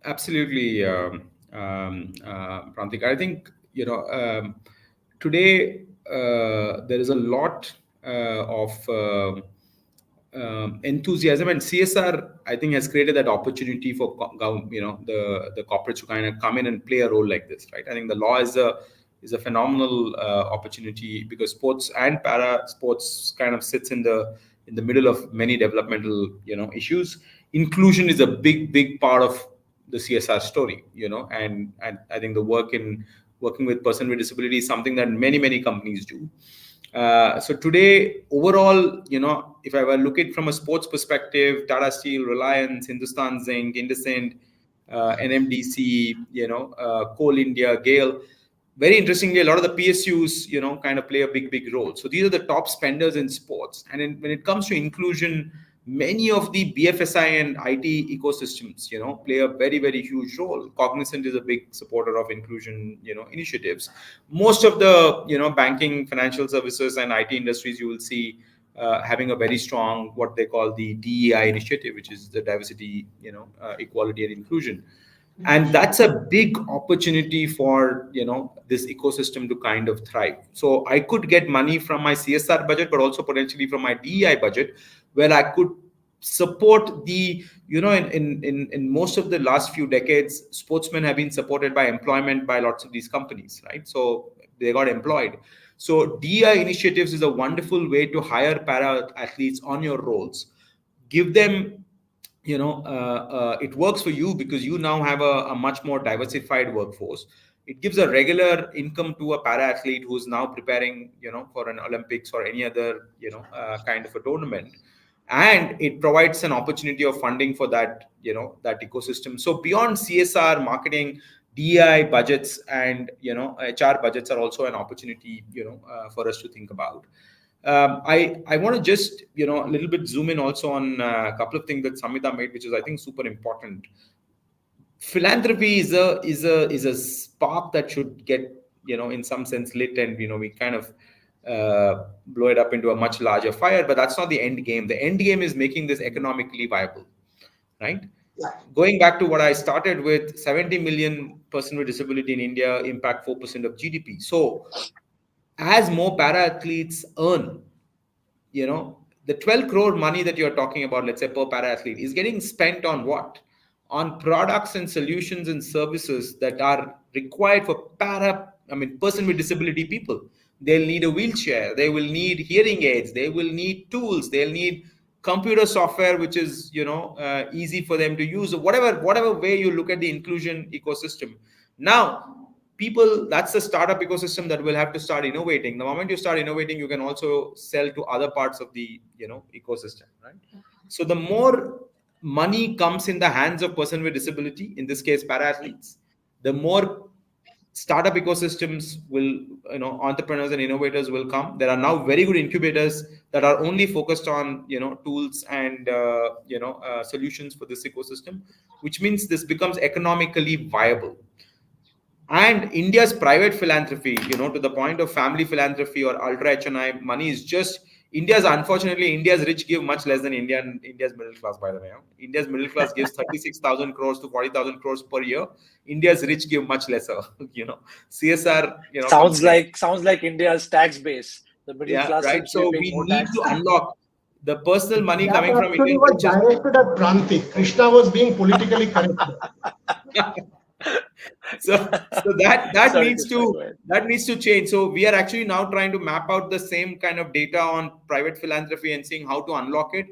Absolutely, Prantik. I think today there is a lot of enthusiasm, and CSR, I think, has created that opportunity for the corporates to kind of come in and play a role like this, right? I think the law is a phenomenal opportunity, because sports and para sports kind of sits in the middle of many developmental issues. Inclusion is a big part of the CSR story, and I think the working with person with disability is something that many companies do. So today, overall, if I were to look at it from a sports perspective, Tata Steel, Reliance, Hindustan Zinc, Indusint, NMDC, Coal India, Gale. Very interestingly, a lot of the PSUs, kind of play a big role. So these are the top spenders in sports. And when it comes to inclusion, many of the BFSI and IT ecosystems, play a very huge role. Cognizant is a big supporter of inclusion, initiatives. Most of the, banking, financial services, and IT industries, you will see having a very strong, what they call the DEI initiative, which is the diversity, equality and inclusion. And that's a big opportunity for this ecosystem to kind of thrive. So I could get money from my CSR budget, but also potentially from my DEI budget, where I could support the in most of the last few decades, sportsmen have been supported by employment by lots of these companies, right? So they got employed. So DEI initiatives is a wonderful way to hire para athletes on your roles, give them it works for you, because you now have a much more diversified workforce. It gives a regular income to a para athlete who's now preparing for an Olympics or any other kind of a tournament, and it provides an opportunity of funding for that that ecosystem. So beyond CSR, marketing, DEI budgets, and HR budgets are also an opportunity for us to think about. I want to just a little bit zoom in also on a couple of things that Samhita made, which is, I think, super important. Philanthropy is a spark that should get in some sense lit, and we kind of blow it up into a much larger fire. But that's not the end game. The end game is making this economically viable, right? going back to what I started with, 70 million person with disability in India impact 4% of GDP. So as more para athletes earn, the 12 crore money that you're talking about, let's say per para athlete, is getting spent on what? On products and solutions and services that are required for person with disability people. They'll need a wheelchair, they will need hearing aids, they will need tools, they'll need computer software which is easy for them to use, or whatever way you look at the inclusion ecosystem. Now people, that's the startup ecosystem that will have to start innovating. The moment you start innovating, you can also sell to other parts of the ecosystem, right? So the more money comes in the hands of person with disability, in this case para athletes, the more startup ecosystems will, entrepreneurs and innovators will come. There are now very good incubators that are only focused on tools and solutions for this ecosystem, which means this becomes economically viable. And India's private philanthropy, to the point of family philanthropy or ultra HNI money, is just unfortunately, India's rich give much less than India's middle class, by the way. India's middle class gives 36,000 crores to 40,000 crores per year. India's rich give much lesser, CSR, sounds like India's tax base. The middle class right. So we need to unlock the personal money coming from Indian was directed at Prantik. Krishna was being politically correct. so that needs to change. So we are actually now trying to map out the same kind of data on private philanthropy and seeing how to unlock it.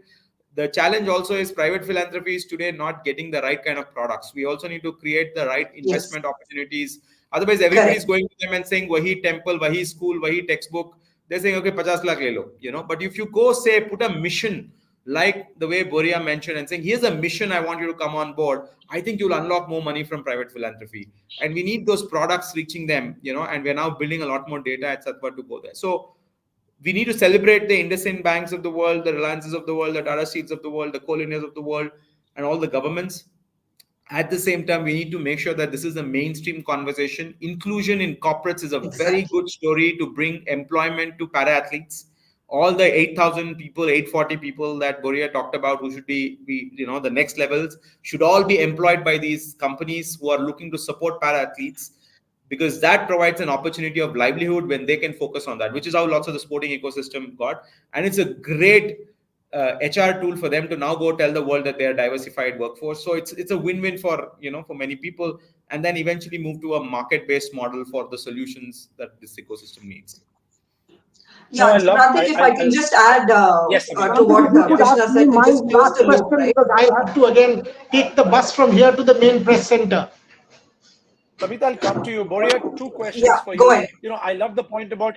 The challenge also is private philanthropy is today not getting the right kind of products. We also need to create the right investment opportunities. Otherwise, everybody is going to them and saying wahi temple, wahi school, wahi textbook. They're saying, okay, 50 lakh le lo, But if you go say put a mission, like the way Boria mentioned, and saying, here's a mission, I want you to come on board, I think you'll unlock more money from private philanthropy. And we need those products reaching them, and we're now building a lot more data at Satva to go there. So we need to celebrate the IndusInd Banks of the world, the Reliances of the world, the Tata Steels of the world, the Coal Indias of the world, and all the governments. At the same time, we need to make sure that this is a mainstream conversation. Inclusion in corporates is a very good story to bring employment to para athletes. All the 8,000 people, 840 people that Boria talked about, who should be the next levels, should all be employed by these companies who are looking to support para athletes, because that provides an opportunity of livelihood when they can focus on that, which is how lots of the sporting ecosystem got. And it's a great HR tool for them to now go tell the world that they are diversified workforce. So it's a win-win for for many people, and then eventually move to a market-based model for the solutions that this ecosystem needs. Yeah, Prantik, if I can just add to what Krishna said, to just close the loop, right? Because I have to again take the bus from here to the main press center. Samita, I'll come to you. Boria, two questions for you. Go ahead. I love the point about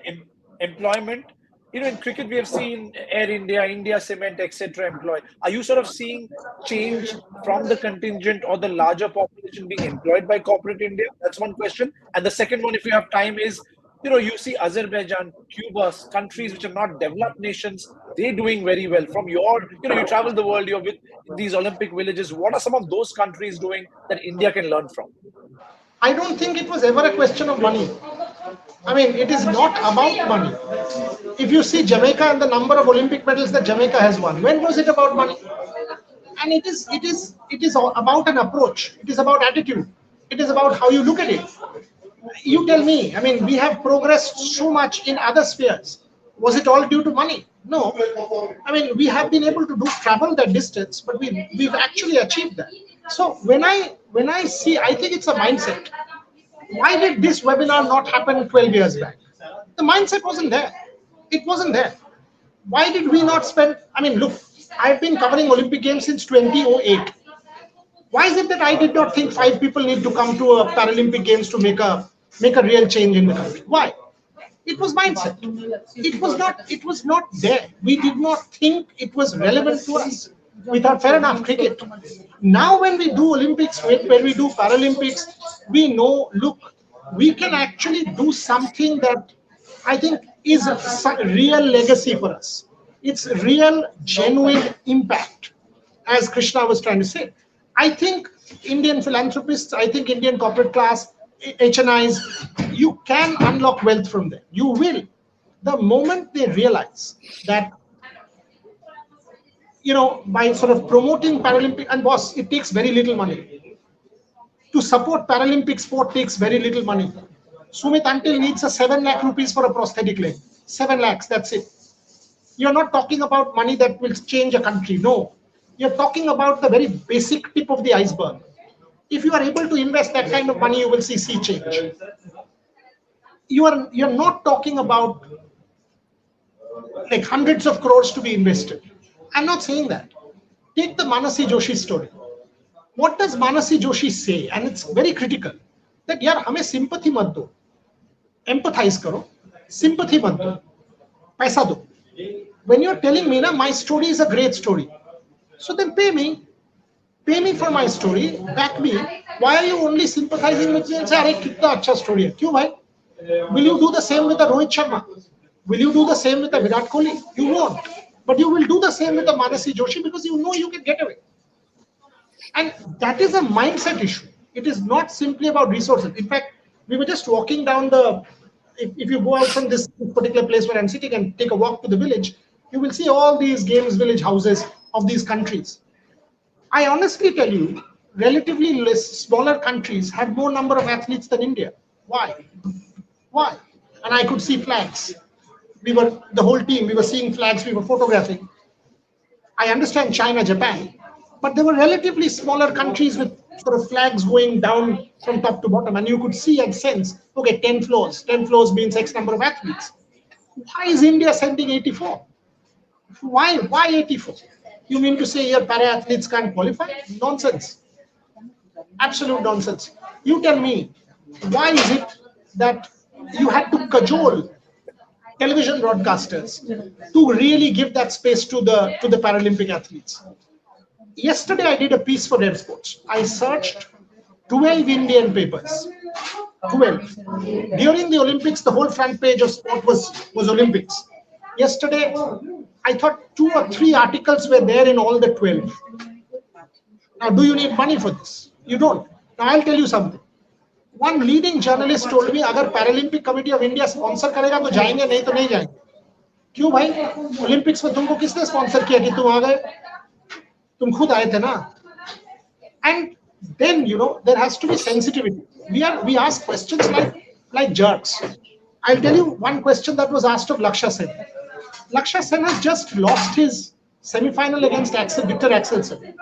employment. In cricket, we have seen Air India, India Cement, etc. employed. Are you sort of seeing change from the contingent or the larger population being employed by corporate India? That's one question. And the second one, if you have time, is you see Azerbaijan, Cuba, countries which are not developed nations, they're doing very well. From your, you travel the world, you're with these Olympic villages. What are some of those countries doing that India can learn from? I don't think it was ever a question of money. I mean, it is not about money. If you see Jamaica and the number of Olympic medals that Jamaica has won, when was it about money? And it is about an approach. It is about attitude. It is about how you look at it. You tell me. I mean, we have progressed so much in other spheres. Was it all due to money? No. I mean, we have been able to travel that distance, but we've actually achieved that. So when I see, I think it's a mindset. Why did this webinar not happen 12 years back? The mindset wasn't there. It wasn't there. Why did we not spend? I mean, look, I've been covering Olympic Games since 2008. Why is it that I did not think 5 people need to come to a Paralympic Games to make a real change in the country? Why? It was mindset. It was not there. We did not think it was relevant to us. We thought, fair enough, cricket. Now when we do Olympics, when we do Paralympics, we know, look, we can actually do something that I think is a real legacy for us. It's real, genuine impact, as Krishna was trying to say. I think Indian philanthropists, I think Indian corporate class, HNIs, you can unlock wealth from them. You will. The moment they realize that by sort of promoting Paralympic, and boss, it takes very little money. To support Paralympic sport takes very little money. Sumit Until needs a 7 lakh rupees for a prosthetic leg. 7 lakhs, that's it. You're not talking about money that will change a country. No. You're talking about the very basic tip of the iceberg. If you are able to invest that kind of money, you will see sea change. You're not talking about like hundreds of crores to be invested. I'm not saying that. Take the Manasi Joshi story. What does Manasi Joshi say? And it's very critical. That yaar, hame sympathy mat do. Empathize karo. Sympathy mat do. Paisa do. When you're telling me, na, my story is a great story. So then pay me. Pay me for my story. Back me. Why are you only sympathizing with me and say, "Arey, kitna acha story hai." Kyun bhai? Will you do the same with the Rohit Sharma? Will you do the same with the Virat Kohli? You won't. But you will do the same with the Manasi Joshi because you know you can get away. And that is a mindset issue. It is not simply about resources. In fact, we were just walking down if you go out from this particular place where I'm sitting and take a walk to the village, you will see all these games village houses of these countries. I honestly tell you, relatively smaller countries have more number of athletes than India. Why? Why? And I could see flags. The whole team, we were seeing flags, we were photographing. I understand China, Japan, but there were relatively smaller countries with sort of flags going down from top to bottom, and you could see and sense, okay, 10 floors. 10 floors means X number of athletes. Why is India sending 84? Why 84? You mean to say your para athletes can't qualify? Nonsense. Absolute nonsense. You tell me, why is it that you had to cajole television broadcasters to really give that space to the Paralympic athletes? Yesterday, I did a piece for Red Sports. I searched 12 Indian papers. 12. During the Olympics, the whole front page of sport was Olympics. Yesterday, I thought 2 or 3 articles were there in all the 12. Now, do you need money for this? You don't. Now, I'll tell you something. One leading journalist told me, अगर Paralympic Committee of India sponsor करेगा तो जाएंगे, नहीं तो नहीं जाएंगे. क्यों भाई? Olympics में तुमको किसने sponsor किया कि तुम आ गए? तुम खुद आए थे ना? And then there has to be sensitivity. We ask questions like jerks. I'll tell you one question that was asked of Lakshya Sen. Lakshya Sen has just lost his semi-final against Victor Axelsen,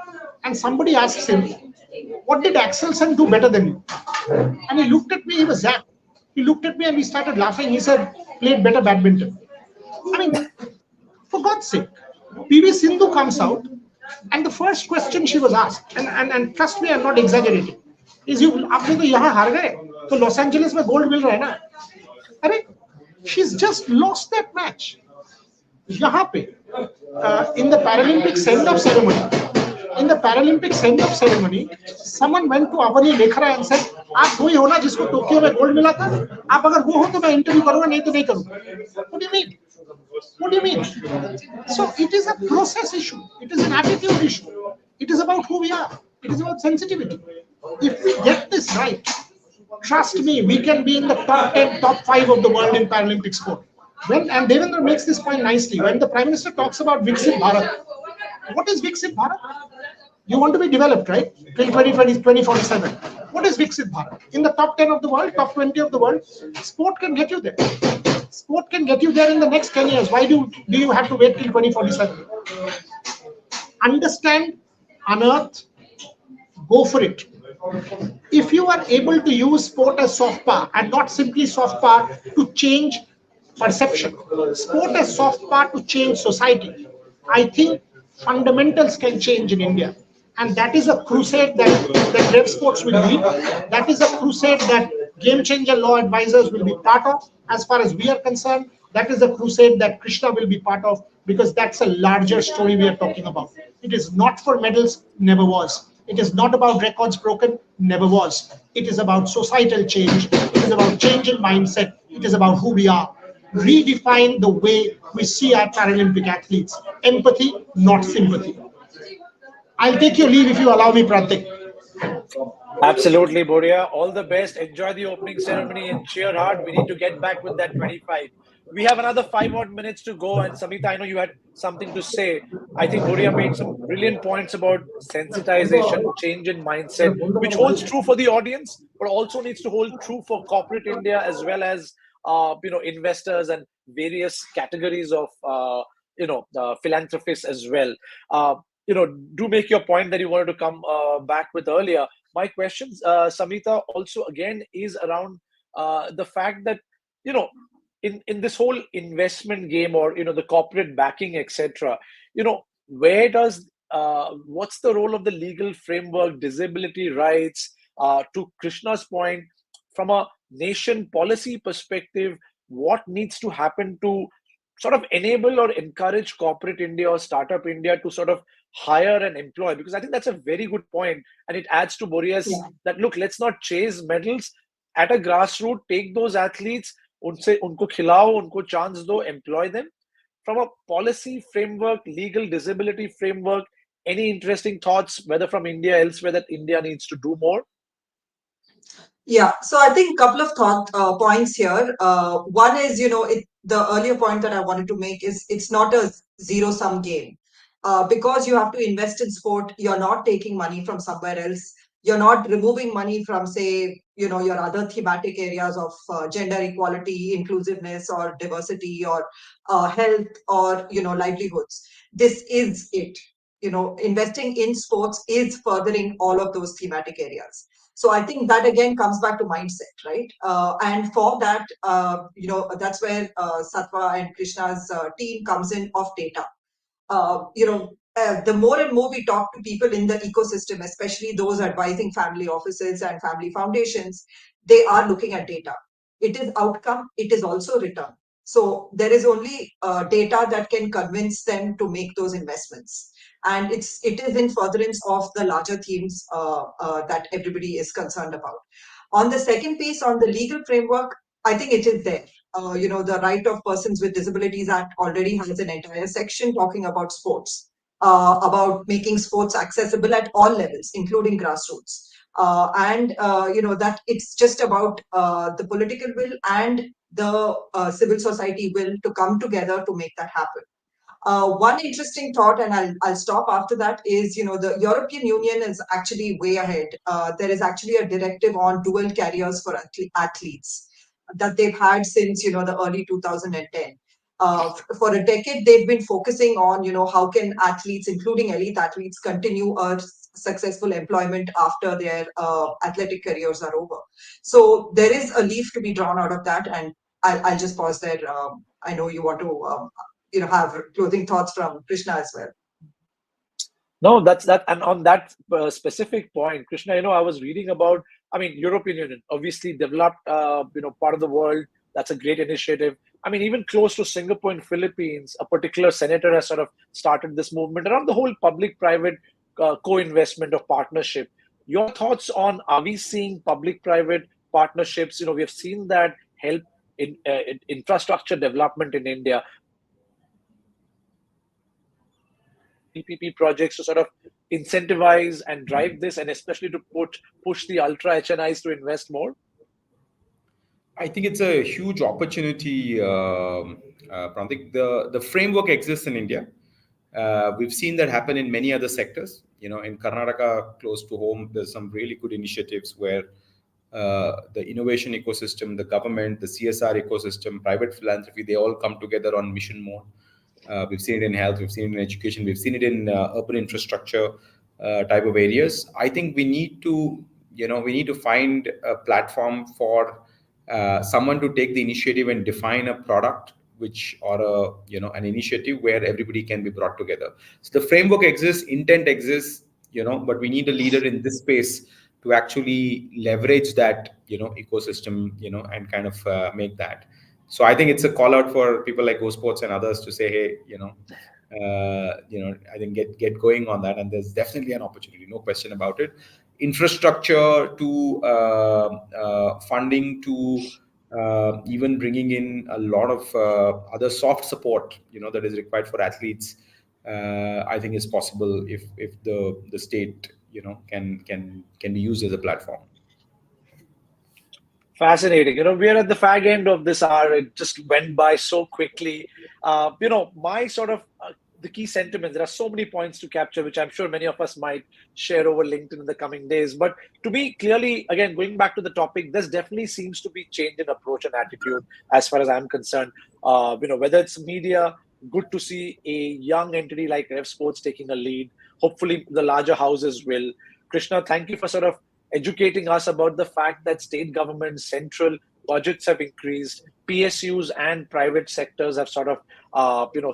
and somebody asks him, "What did Axelsen do better than you?" And he looked at me. He was zapped. He looked at me and we started laughing. He said, "Played better badminton." I mean, for God's sake, PV Sindhu comes out, and the first question she was asked, and trust me, I'm not exaggerating, is आपने तो यहाँ हार गए, तो Los Angeles में gold मिल रहा है ना? अरे, she's just lost that match. यहाँ पे, in the Paralympic send-off ceremony, someone went to Avani Lekhara and said, "आप वही हो ना जिसको टोक्यो में गोल्ड मिला था? आप अगर वो हो तो मैं इंटरव्यू करूँगा, नहीं तो नहीं करूँगा." What do you mean? What do you mean? So it is a process issue. It is an attitude issue. It is about who we are. It is about sensitivity. If we get this right, trust me, we can be in the top 10, top 5 of the world in Paralympic sport. And Devendra makes this point nicely. When the Prime Minister talks about Viksit Bharat, what is Viksit Bharat? You want to be developed, right? Till 2047. What is Viksit Bharat? In the top 10 of the world, top 20 of the world, sport can get you there. Sport can get you there in the next 10 years. Why do you have to wait till 2047? Understand, unearth, go for it. If you are able to use sport as soft power and not simply soft power to change perception, sport as soft power to change society, I think fundamentals can change in India. And that is a crusade that Red Sports will lead. That is a crusade that Game Changer Law Advisors will be part of. As far as we are concerned, that is a crusade that Krishna will be part of, because that's a larger story we are talking about. It is not for medals, never was. It is not about records broken, never was. It is about societal change. It is about change in mindset. It is about who we are. Redefine the way we see our Paralympic athletes. Empathy, not sympathy. I'll take your leave if you allow me, Prantik. Absolutely, Boria. All the best. Enjoy the opening ceremony and cheer hard. We need to get back with that 25. we have another 5 odd minutes to go. And Samita, I know you had something to say. I think Boria made some brilliant points about sensitization, change in mindset, which holds true for the audience, but also needs to hold true for corporate India as well as investors and various categories of philanthropists as well. Uh, do make your point that you wanted to come back with earlier. My questions, Samita, also again is around the fact that you know in this whole investment game, or the corporate backing, etc. Where does what's the role of the legal framework, disability rights? To Krishna's point, from a nation policy perspective, what needs to happen to sort of enable or encourage corporate India or startup India to sort of hire and employ? Because I think that's a very good point, and it adds to Boreas Yeah. that look, let's not chase medals at a grassroots. Take those athletes, उनसे उनको खिलाओ, उनको chance दो, employ them. From a policy framework, legal disability framework, any interesting thoughts, whether from India, elsewhere, that India needs to do more? Yeah, so I think a couple of thought points here. One is, the earlier point that I wanted to make is it's not a zero sum game. Because you have to invest in sport, you're not taking money from somewhere else. You're not removing money from, say, your other thematic areas of gender equality, inclusiveness, or diversity, or health, or livelihoods. This is it. Investing in sports is furthering all of those thematic areas. So I think that again comes back to mindset, right? And for that, that's where Satwa and Krishna's team comes in of data. The more and more we talk to people in the ecosystem, especially those advising family offices and family foundations, they are looking at data. It is outcome, it is also return. So there is only data that can convince them to make those investments. And it is in furtherance of the larger themes that everybody is concerned about. On the second piece, on the legal framework, I think it is there. The Right of Persons with Disabilities Act already has an entire section talking about sports, about making sports accessible at all levels, including grassroots. That it's just about the political will and the civil society will to come together to make that happen. One interesting thought, and I'll stop after that, is the European Union is actually way ahead. There is actually a directive on dual carriers for athletes that they've had since the early 2010. For a decade, they've been focusing on how can athletes, including elite athletes, continue a successful employment after their athletic careers are over. So there is a leaf to be drawn out of that, and I'll just pause there. I know you want to have closing thoughts from Krishna as well. No, that's that. And on that specific point, Krishna, I was reading about, I mean, European Union, obviously developed, part of the world. That's a great initiative. I mean, even close to Singapore and Philippines, a particular senator has sort of started this movement around the whole public-private co-investment of partnership. Your thoughts on, are we seeing public-private partnerships? We have seen that help in infrastructure development in India. PPP projects to sort of incentivize and drive this, and especially to push the ultra HNIs to invest more? I think it's a huge opportunity, Prantik. The framework exists in India. We've seen that happen in many other sectors. In Karnataka, close to home, there's some really good initiatives where the innovation ecosystem, the government, the CSR ecosystem, private philanthropy, they all come together on mission mode. We've seen it in health, we've seen it in education, we've seen it in urban infrastructure type of areas. I think we need to find a platform for someone to take the initiative and define a product or an initiative where everybody can be brought together. So the framework exists, intent exists, but we need a leader in this space to actually leverage that ecosystem, and kind of make that. So I think it's a call out for people like Go Sports and others to say, hey, I think get going on that, and there's definitely an opportunity, no question about it. Infrastructure to funding to even bringing in a lot of other soft support, that is required for athletes. I think is possible if the state, can be used as a platform. Fascinating. We're at the fag end of this hour. It just went by so quickly. My sort of the key sentiments, there are so many points to capture, which I'm sure many of us might share over LinkedIn in the coming days. But to me, clearly, again, going back to the topic, this definitely seems to be change in approach and attitude as far as I'm concerned. Whether it's media, good to see a young entity like Rev Sports taking a lead. Hopefully, the larger houses will. Krishna, thank you for sort of educating us about the fact that state governments, central budgets have increased, PSUs and private sectors have sort of,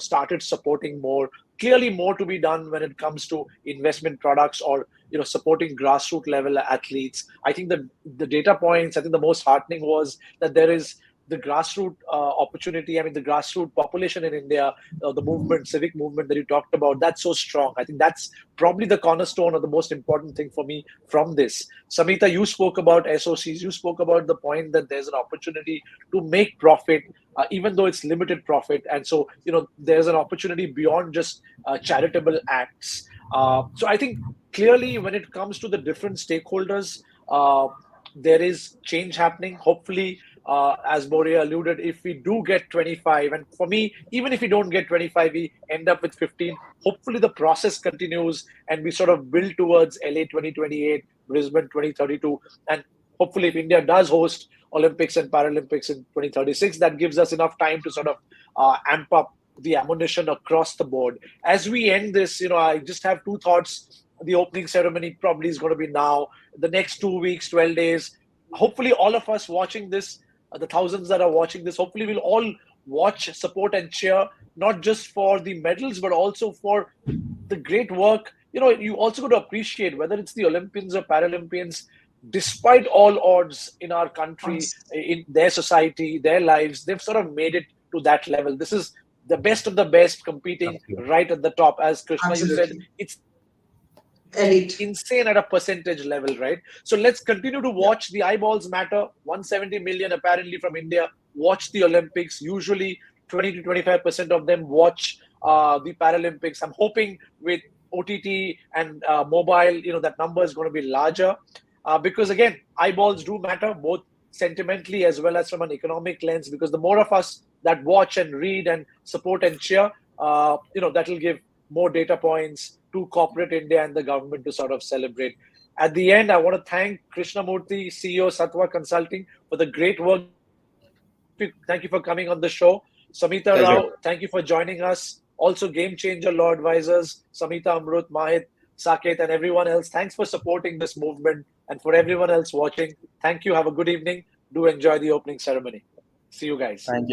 started supporting more. Clearly, more to be done when it comes to investment products or supporting grassroots level athletes. I think the data points. I think the most heartening was that there is the grassroots opportunity. I mean, the grassroots population in India, the movement, civic movement that you talked about, that's so strong. I think that's probably the cornerstone or the most important thing for me from this. Samita, you spoke about SOCs. You spoke about the point that there's an opportunity to make profit, even though it's limited profit. And so, there's an opportunity beyond just charitable acts. So I think clearly when it comes to the different stakeholders, there is change happening. Hopefully, as Moria alluded, if we do get 25, and for me, even if we don't get 25, we end up with 15. Hopefully, the process continues and we sort of build towards LA 2028, Brisbane 2032, and hopefully, if India does host Olympics and Paralympics in 2036, that gives us enough time to sort of amp up the ammunition across the board. As we end this, I just have two thoughts. The opening ceremony probably is going to be now. The next 2 weeks, 12 days. Hopefully, all of us watching this, the thousands that are watching this, hopefully we'll all watch, support, and cheer, not just for the medals, but also for the great work. You also got to appreciate whether it's the Olympians or Paralympians, despite all odds in our country, in their society, their lives, they've sort of made it to that level. This is the best of the best competing right at the top. As Krishna, you said, it's elite. Insane at a percentage level, right? So let's continue to watch. The eyeballs matter. 170 million apparently from India watch the Olympics. Usually 20 to 25% of them watch the Paralympics. I'm hoping with OTT and mobile, that number is going to be larger because again, eyeballs do matter both sentimentally as well as from an economic lens, because the more of us that watch and read and support and cheer, that will give more data points to corporate India and the government to sort of celebrate. At the end, I want to thank Krishnamurthy, CEO Sattva Consulting, for the great work that you're doing. Thank you for coming on the show. Samita Rao, thank you for joining us. Also, Game Changer Law Advisors, Samita, Amrut, Mahit, Saket, and everyone else. Thanks for supporting this movement. And for everyone else watching, thank you. Have a good evening. Do enjoy the opening ceremony. See you guys. Thank you.